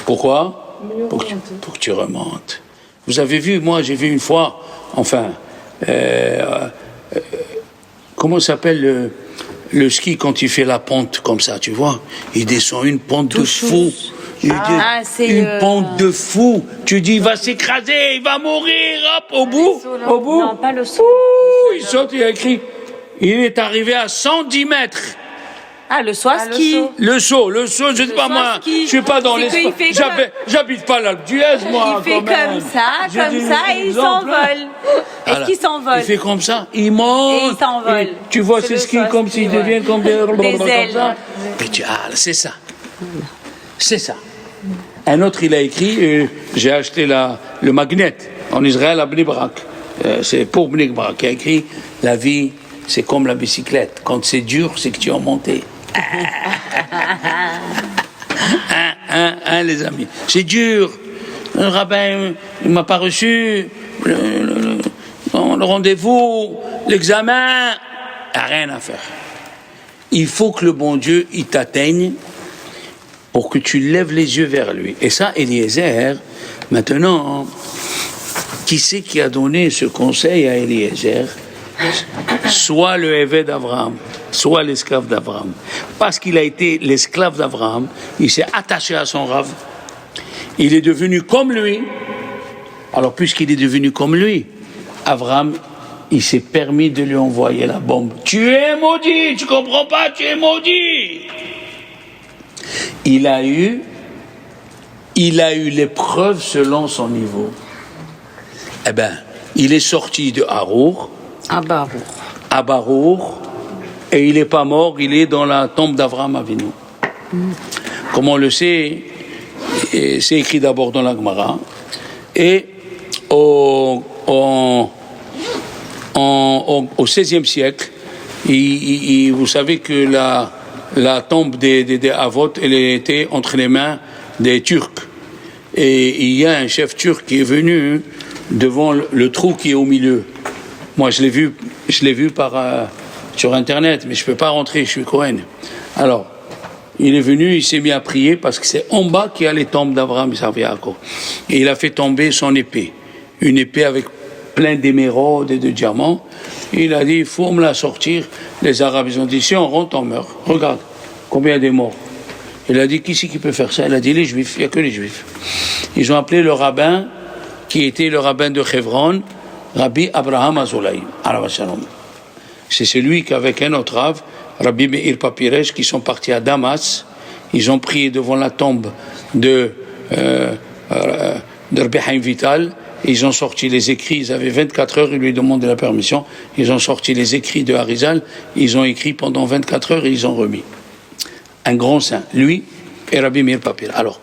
Pourquoi? Pour que tu remontes. Vous avez vu, moi j'ai vu une fois, comment s'appelle le ski quand il fait la pente comme ça, tu vois? Il descend une pente de fou. Une pente de fou. Tu dis, il va s'écraser, il va mourir, hop, au bout.
Non, pas le saut.
Il saute, il a écrit, il est arrivé à 110 mètres.
Ah, le saut à ski.
Le saut, je sais pas moi, je suis pas dans l'espace. J'habite pas l'Alpe d'Huez, moi.
Il fait comme ça, et il s'envole. Est-ce qu'il s'envole?
Il fait comme ça, il monte.
Et il s'envole.
Tu vois ces skis comme s'ils deviennent comme des
ailes.
C'est ça. C'est ça. Un autre, il a écrit, j'ai acheté le magnet en Israël à Bnei Brak. C'est pour Bnei Brak qui a écrit, la vie, c'est comme la bicyclette. Quand c'est dur, c'est que tu es en montée. Les amis. C'est dur. Le rabbin, il m'a pas reçu. Le rendez-vous, l'examen. Il n'y a rien à faire. Il faut que le bon Dieu, il t'atteigne pour que tu lèves les yeux vers lui. Et ça, Eliezer, maintenant, qui c'est qui a donné ce conseil à Eliezer? Soit le évêque d'Abraham, soit l'esclave d'Abraham. Parce qu'il a été l'esclave d'Abraham, il s'est attaché à son rave, il est devenu comme lui. Alors puisqu'il est devenu comme lui, Abraham, il s'est permis de lui envoyer la bombe. Tu es maudit, tu comprends pas, tu es maudit. Il a eu l'épreuve selon son niveau. Eh ben, il est sorti de Harour, à Barour, et il n'est pas mort, il est dans la tombe d'Avraham Avinu. Comme on le sait, c'est écrit d'abord dans la Gemara, et au XVIe siècle, vous savez que la tombe des Avot, elle était entre les mains des Turcs. Et il y a un chef turc qui est venu devant le trou qui est au milieu. Moi, je l'ai vu sur Internet, mais je ne peux pas rentrer, je suis Cohen. Alors, il est venu, il s'est mis à prier, parce que c'est en bas qu'il y a les tombes d'Abraham et Yaakov. Et il a fait tomber son épée. Une épée avec plein d'émeraudes et de diamants. Il a dit, il faut me la sortir. Les Arabes, ils ont dit, si on rentre, on meurt. Regarde, combien il y a de morts. Il a dit, qui c'est qui peut faire ça? Il a dit, les Juifs, il n'y a que les Juifs. Ils ont appelé le rabbin, qui était le rabbin de Hebron, Rabbi Abraham Azoulay, c'est celui qu'avec un autre rave, Rabbi Meir Papiresh, qui sont partis à Damas, ils ont prié devant la tombe de Rabbi Haim Vital, ils ont sorti les écrits, ils avaient 24 heures, ils lui demandaient la permission, ils ont sorti les écrits de Harizal, ils ont écrit pendant 24 heures et ils ont remis. un grand saint, lui et Rabbi Meir Papir. Alors,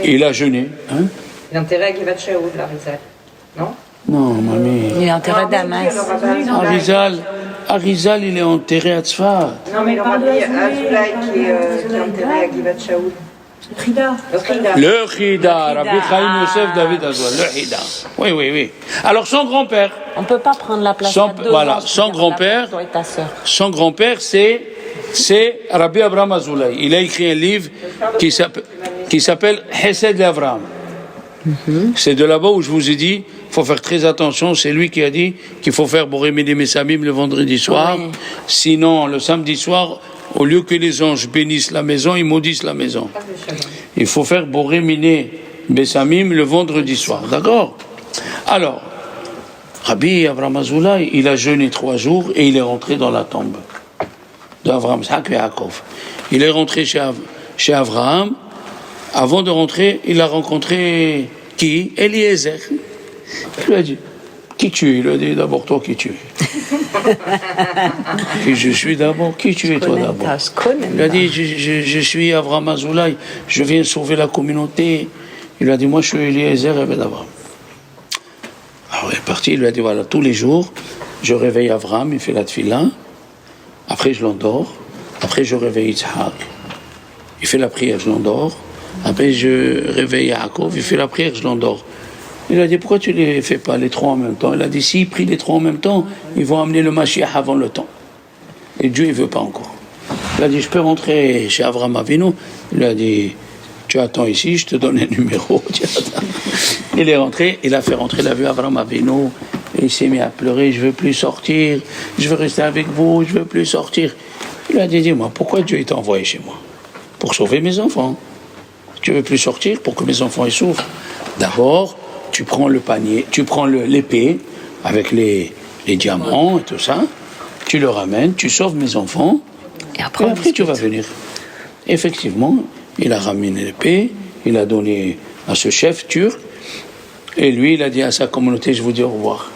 il a jeûné. Hein?
Il est enterré à Givat Shaoul, l'Arizal. Non?
Non, mamie.
Il est enterré à Damas.
Arizal, il est enterré à Tzfat.
Non, mais le Rabbi Azoulay qui est enterré à Givat Shaoul.
Le Chida, Rabbi Chaim Yosef David Azoulay, le Chida. Oui, oui, oui. Alors, son grand-père.
On ne peut pas prendre la place à deux.
Voilà, son grand-père.
Toi et ta sœur.
Son grand-père, c'est Rabbi Abraham Azoulay. Il a écrit un livre qui s'appelle Hesed l'Avraham. C'est de là-bas où je vous ai dit, il faut faire très attention. C'est lui qui a dit qu'il faut faire Borémédé Messamim le vendredi soir. Oui. Sinon, le samedi soir, au lieu que les anges bénissent la maison, ils maudissent la maison. Il faut faire Borémédé Messamim le vendredi soir. D'accord? Alors, Rabbi Abraham Azoulay, il a jeûné 3 jours et il est rentré dans la tombe d'Avraham, Isaac et Yaakov. Il est rentré chez Avraham. Avant de rentrer, il a rencontré qui? Eliezer. Il lui a dit, qui tu es? Il lui a dit, d'abord toi, qui tu es? Qui je suis d'abord? Qui tu es toi d'abord? Il lui a dit, je suis Avraham Azoulay, je viens sauver la communauté. Il lui a dit, moi je suis Eliezer et Ben Avraham. Alors il est parti, il lui a dit, voilà, tous les jours, je réveille Avraham, il fait la tefila, après je l'endors, après je réveille Yitzhak, il fait la prière, je l'endors. Après, je réveille Yaakov, il fait la prière, je l'endors. Il a dit, pourquoi tu ne les fais pas les 3 en même temps? Il a dit, s'il prie les 3 en même temps, ils vont amener le Mashiach avant le temps. Et Dieu, il ne veut pas encore. Il a dit, je peux rentrer chez Avraham Avinu? Il a dit, tu attends ici, je te donne un numéro. Il est rentré, il a fait rentrer, il a vu Avraham Avinu, et il s'est mis à pleurer, je ne veux plus sortir, je veux rester avec vous, je ne veux plus sortir. Il a dit, dis-moi, pourquoi Dieu t'a envoyé chez moi? Pour sauver mes enfants. Tu ne veux plus sortir pour que mes enfants y souffrent. D'abord, tu prends le panier, tu prends l'épée avec les diamants et tout ça, tu le ramènes, tu sauves mes enfants, et après tu vas venir. Effectivement, il a ramené l'épée, il a donné à ce chef turc, et lui, il a dit à sa communauté, je vous dis au revoir.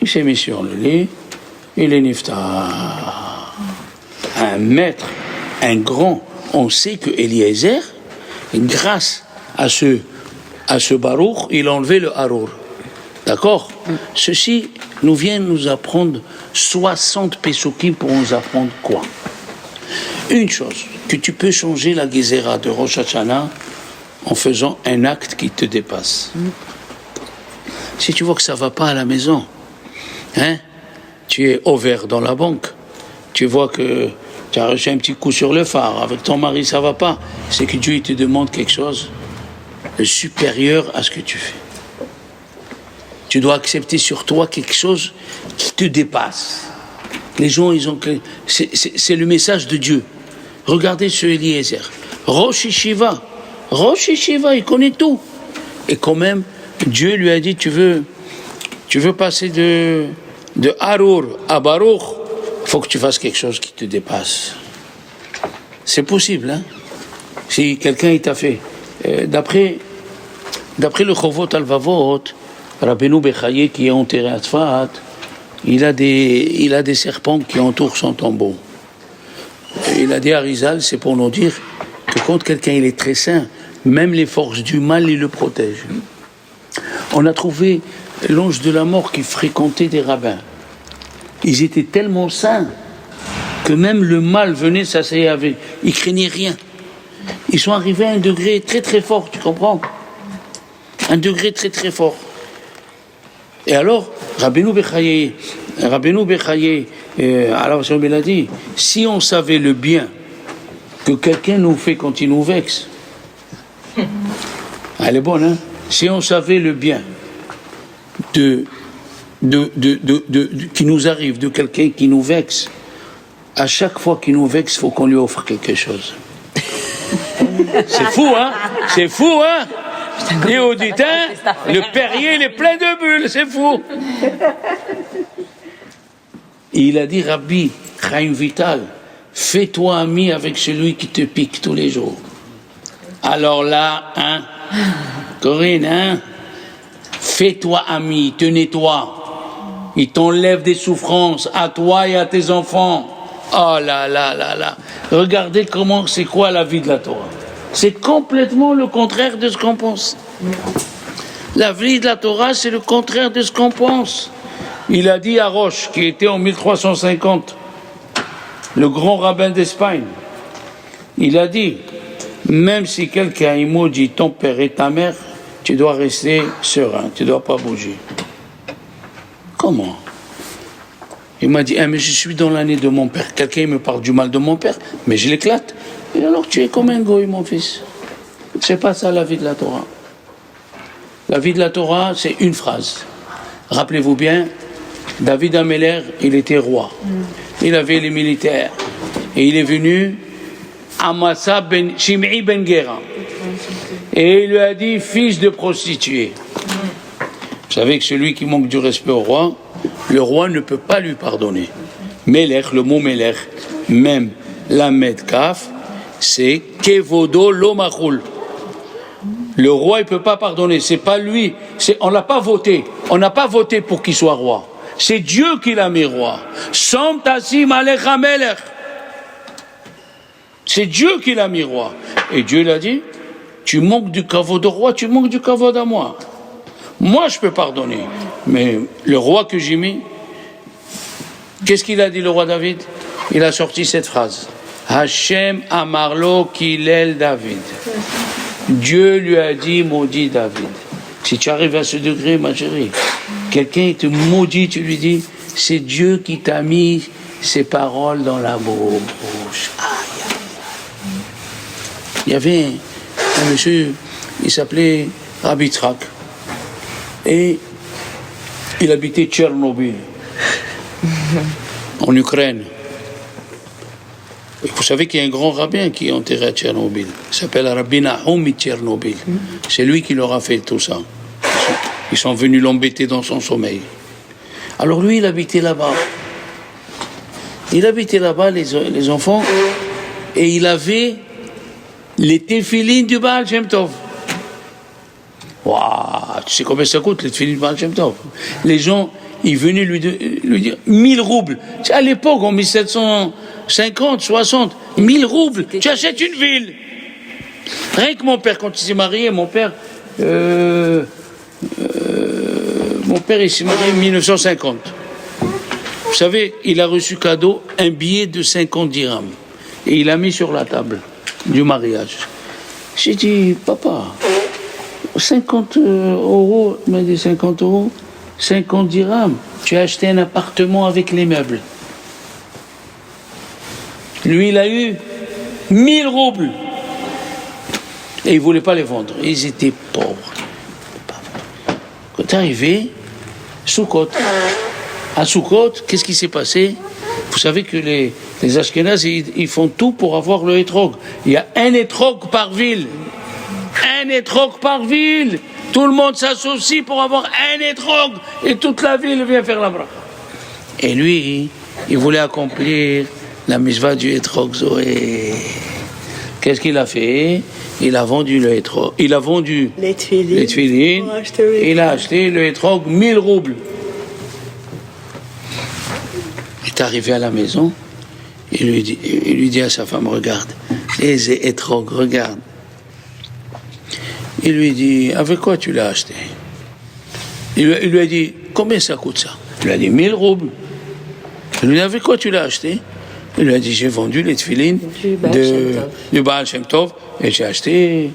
Il s'est mis sur le lit, il est niftar. Un maître, un grand. On sait que Eliezer, grâce à ce Baruch, il a enlevé le Harour. D'accord? Ceci vient nous apprendre 60 Pesukim pour nous apprendre quoi? Une chose, que tu peux changer la Gezerah de Rosh Hashanah en faisant un acte qui te dépasse. Si tu vois que ça ne va pas à la maison, hein, tu es au vert dans la banque, tu vois que tu as reçu un petit coup sur le phare, avec ton mari ça va pas, c'est que Dieu il te demande quelque chose de supérieur à ce que tu fais. Tu dois accepter sur toi quelque chose qui te dépasse. Les gens, c'est le message de Dieu. Regardez ce Eliezer. Rosh Yeshiva, il connaît tout. Et quand même, Dieu lui a dit, tu veux passer de Harour à Baruch, il faut que tu fasses quelque chose qui te dépasse. C'est possible, hein? Si quelqu'un t'a fait. D'après le Chovot Alvavot, Rabbeinu Bechaye qui est enterré à Tzfat, il a des serpents qui entourent son tombeau. Et il a dit à Arizal, c'est pour nous dire que quand quelqu'un il est très saint, même les forces du mal, il le protègent. On a trouvé l'ange de la mort qui fréquentait des rabbins. Ils étaient tellement saints que même le mal venait s'asseoir avec. Ils craignaient rien. Ils sont arrivés à un degré très très fort, tu comprends? Un degré très très fort. Et alors, Rabbeinu Bechaye, alors il a dit, si on savait le bien que quelqu'un nous fait quand il nous vexe, elle est bonne, hein? Si on savait le bien qui nous arrive de quelqu'un qui nous vexe, à chaque fois qu'il nous vexe, il faut qu'on lui offre quelque chose. C'est fou, hein? C'est fou, hein? Les auditeurs, le Perrier, il est plein de bulles, c'est fou. Et il a dit, Rabbi Chaim Vital, fais-toi ami avec celui qui te pique tous les jours. Alors là, hein, Corinne, hein, fais-toi ami, il te nettoie, il t'enlève des souffrances à toi et à tes enfants. Oh là là là là. Regardez c'est quoi la vie de la Torah. C'est complètement le contraire de ce qu'on pense. La vie de la Torah, c'est le contraire de ce qu'on pense. Il a dit à Roche, qui était en 1350, le grand rabbin d'Espagne, il a dit, même si quelqu'un il maudit ton père et ta mère, tu dois rester serein, tu ne dois pas bouger. Comment? Il m'a dit, mais je suis dans l'année de mon père. Quelqu'un me parle du mal de mon père, mais je l'éclate. Et alors tu es comme un goy, mon fils. C'est pas ça la vie de la Torah. La vie de la Torah, c'est une phrase. Rappelez-vous bien, David Améler, il était roi. Il avait les militaires. Et il est venu Amasa ben Shimei ben Gera. Et il lui a dit, fils de prostituée. Vous savez que celui qui manque du respect au roi, le roi ne peut pas lui pardonner. Melech, le mot Melech, même Lamed Kaf, c'est Kevodo Lomachul. Le roi, il ne peut pas pardonner. C'est pas lui. On l'a pas voté. On n'a pas voté pour qu'il soit roi. C'est Dieu qui l'a mis roi. Som Tassim Alecha Melech. C'est Dieu qui l'a mis roi. Et Dieu l'a dit, tu manques du kavod de roi, tu manques du kavod à moi. Moi, je peux pardonner. Mais le roi que j'ai mis, qu'est-ce qu'il a dit le roi David? Il a sorti cette phrase. Hachem Amarlo Kilel David. Dieu lui a dit, maudit David. Si tu arrives à ce degré, ma chérie, quelqu'un te maudit, tu lui dis, c'est Dieu qui t'a mis ces paroles dans la bouche. Il y avait un monsieur, il s'appelait Rabbi Tzrak, et il habitait Tchernobyl, en Ukraine. Et vous savez qu'il y a un grand rabbin qui est enterré à Tchernobyl. Il s'appelle Rabbi Nahum de Tchernobyl. C'est lui qui leur a fait tout ça. Ils sont venus l'embêter dans son sommeil. Alors lui, il habitait là-bas. Il habitait là-bas, les enfants, et il avait les téfilines du Baal Shem Tov. Waouh, tu sais combien ça coûte, les téfilines du Baal Shem Tov? Les gens, ils venaient lui dire 1000 roubles. À l'époque, en 1750, 60, 1000 roubles. Tu achètes une ville. Rien que mon père, quand il s'est marié, mon père, il s'est marié en 1950. Vous savez, il a reçu cadeau un billet de 50 dirhams. Et il l'a mis sur la table du mariage. J'ai dit, papa, 50 euros, il m'a dit 50 euros, 50 dirhams, tu as acheté un appartement avec les meubles. Lui, il a eu 1000 roubles. Et il ne voulait pas les vendre. Ils étaient pauvres. Quand arrivé, Soukot. À Soukot, qu'est-ce qui s'est passé? Vous savez que les Ashkénazes, ils font tout pour avoir le hétrog. Il y a un hétrog par ville. Un hétrog par ville. Tout le monde s'associe pour avoir un hétrog. Et toute la ville vient faire la bracha. Et lui, il voulait accomplir la mitzvah du hétrog Zoé. Qu'est-ce qu'il a fait? Il a vendu le hétrog. Il a vendu les tefilines. Il a acheté le hétrog 1000 roubles. Il est arrivé à la maison. Il lui dit à sa femme, regarde, les hétrog, regarde. Il lui dit, avec quoi tu l'as acheté? Il lui a dit, combien ça coûte ça? Il lui a dit 1000 roubles. Il lui a dit, avec quoi tu l'as acheté? Il lui a dit, j'ai vendu les tefilines du Baal Shem Tov et j'ai acheté.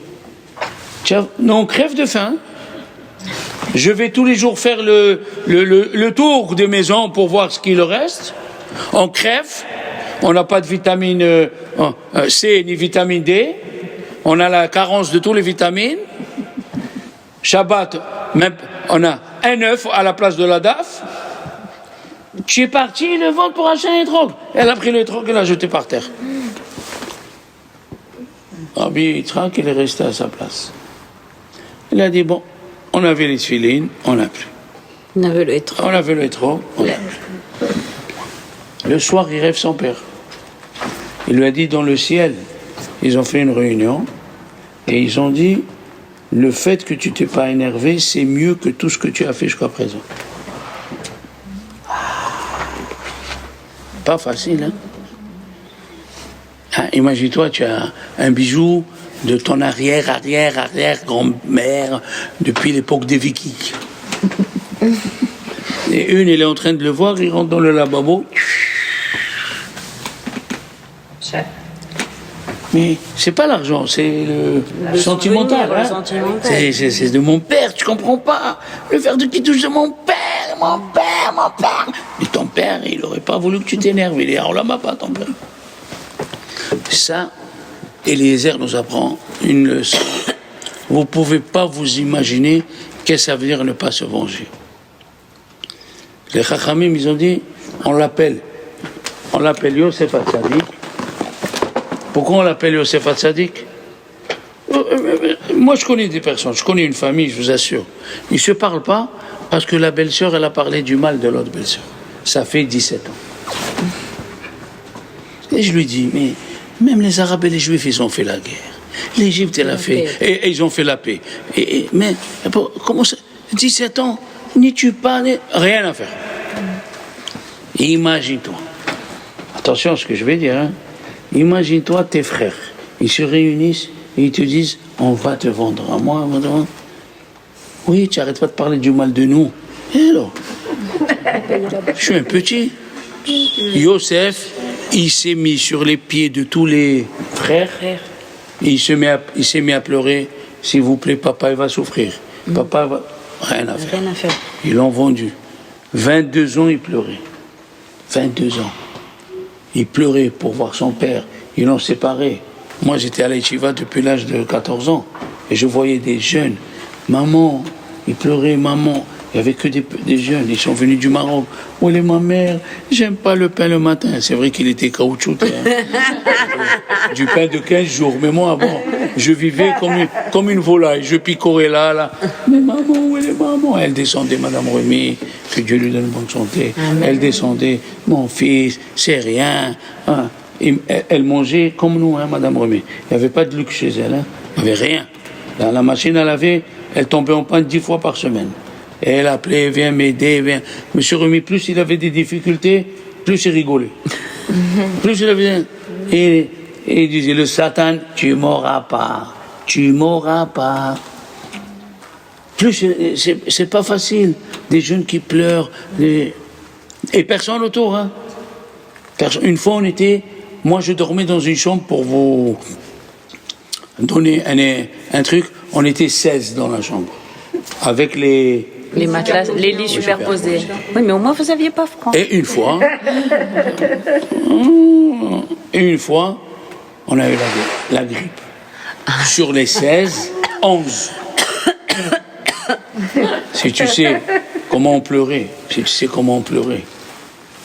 Non, on crève de faim. Je vais tous les jours faire le tour des maisons pour voir ce qu'il reste. On crève. On n'a pas de vitamine C ni vitamine D. On a la carence de toutes les vitamines. Shabbat, même, on a un œuf à la place de la daf. Tu es parti le vendre pour acheter un hétrog. Elle a pris le hétrog et l'a jeté par terre. Rabbi Yitzhak, il est resté à sa place. Il a dit, bon, on avait les tefilines, on n'a plus.
On avait le hétrog.
On avait le hétrog, on n'a plus. Le soir, il rêve son père. Il lui a dit, dans le ciel, ils ont fait une réunion et ils ont dit, le fait que tu t'es pas énervé, c'est mieux que tout ce que tu as fait jusqu'à présent. Pas facile, hein? Hein, imagine-toi, tu as un bijou de ton arrière-grand-mère depuis l'époque des Vikings. Et une, elle est en train de le voir, il rentre dans le lavabo. Mais c'est pas l'argent, c'est le sentimental.
souvenir,
Hein.
le sentimental.
C'est de mon père, tu comprends pas. Le verre de qui touche de mon père, mon père, mon père. Mais ton père, il aurait pas voulu que tu t'énerves. Il est en la pas, ton père. Ça, Eliezer nous apprend une leçon. Vous pouvez pas vous imaginer qu'est-ce que ça veut dire ne pas se venger. Les Chachamim, ils ont dit, on l'appelle Yosef Hatzadik. Pourquoi on l'appelle Yosef Hatzadik? Moi, je connais des personnes, je connais une famille, je vous assure. Ils ne se parlent pas parce que la belle-sœur, elle a parlé du mal de l'autre belle-sœur. Ça fait 17 ans. Et je lui dis, mais même les Arabes et les Juifs, ils ont fait la guerre. L'Égypte, elle a fait, et ils ont fait la paix. Mais comment ça? 17 ans, ni tu pas, ni rien à faire. Imagine-toi. Attention à ce que je vais dire. Hein. Imagine-toi tes frères. Ils se réunissent et ils te disent, on va te vendre à moi. Oui, tu n'arrêtes pas de parler du mal de nous. Et alors? Je suis un petit. Yosef, il s'est mis sur les pieds de tous les frères. Il s'est mis à pleurer. S'il vous plaît, papa, il va souffrir. Papa va... Rien à faire. Ils l'ont vendu. 22 ans, il pleurait. 22 ans. Il pleurait pour voir son père. Ils l'ont séparé. Moi, j'étais à l'Yeshiva depuis l'âge de 14 ans. Et je voyais des jeunes. Maman, il pleurait, maman. Il n'y avait que des jeunes. Ils sont venus du Maroc. Où est ma mère? J'aime pas le pain le matin. C'est vrai qu'il était caoutchouté. Hein. Du pain de 15 jours. Mais moi, bon, je vivais comme une volaille. Je picorais là. Mais maman, où est maman? Elle descendait, Madame Remy. Que Dieu lui donne bonne santé. Amen. Elle descendait. Mon fils, c'est rien. Hein. Elle mangeait comme nous, hein, Madame Remy. Il n'y avait pas de luxe chez elle. Hein. Il n'y avait rien. Dans la machine à laver, elle tombait en panne 10 fois par semaine. Et elle appelait, viens m'aider, viens. Monsieur Remy, plus il avait des difficultés, plus il rigolait. Plus il avait... Et il disait, le Satan, tu m'auras pas. Tu m'auras pas. Plus, c'est pas facile. Des jeunes qui pleurent. Et personne autour. Hein. Une fois, moi, je dormais dans une chambre pour vous donner un truc. On était 16 dans la chambre. Avec les
matelas, les lits superposés. Oui, mais au moins vous n'aviez pas froid.
Et une fois, on a eu la grippe. Sur les 16, 11. Si tu sais comment on pleurait,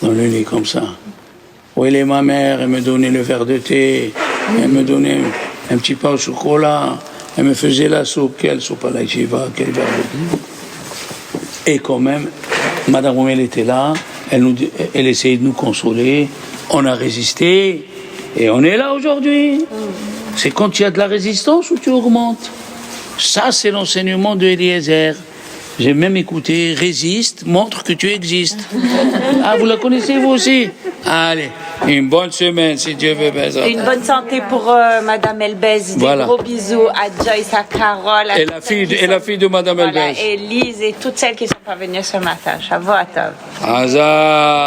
dans le lit comme ça. Où elle est ma mère, elle me donnait le verre de thé, elle me donnait un petit pain au chocolat, elle me faisait la soupe, quelle soupe à la yeshiva, quel verre de thé. Et quand même, Madame Romel était là, elle essayait de nous consoler, on a résisté, et on est là aujourd'hui. C'est quand il y a de la résistance où tu augmentes. Ça, c'est l'enseignement de Eliezer. J'ai même écouté, résiste, montre que tu existes. Ah, vous la connaissez vous aussi? Allez, une bonne semaine, si Dieu veut bien.
Et une bonne santé pour Madame Elbez. Des gros bisous à Joyce, à Carole.
Et la fille de Madame Elbez.
Et Lise et toutes celles qui sont pas venues ce matin. Shavuot Tov.
Hazard.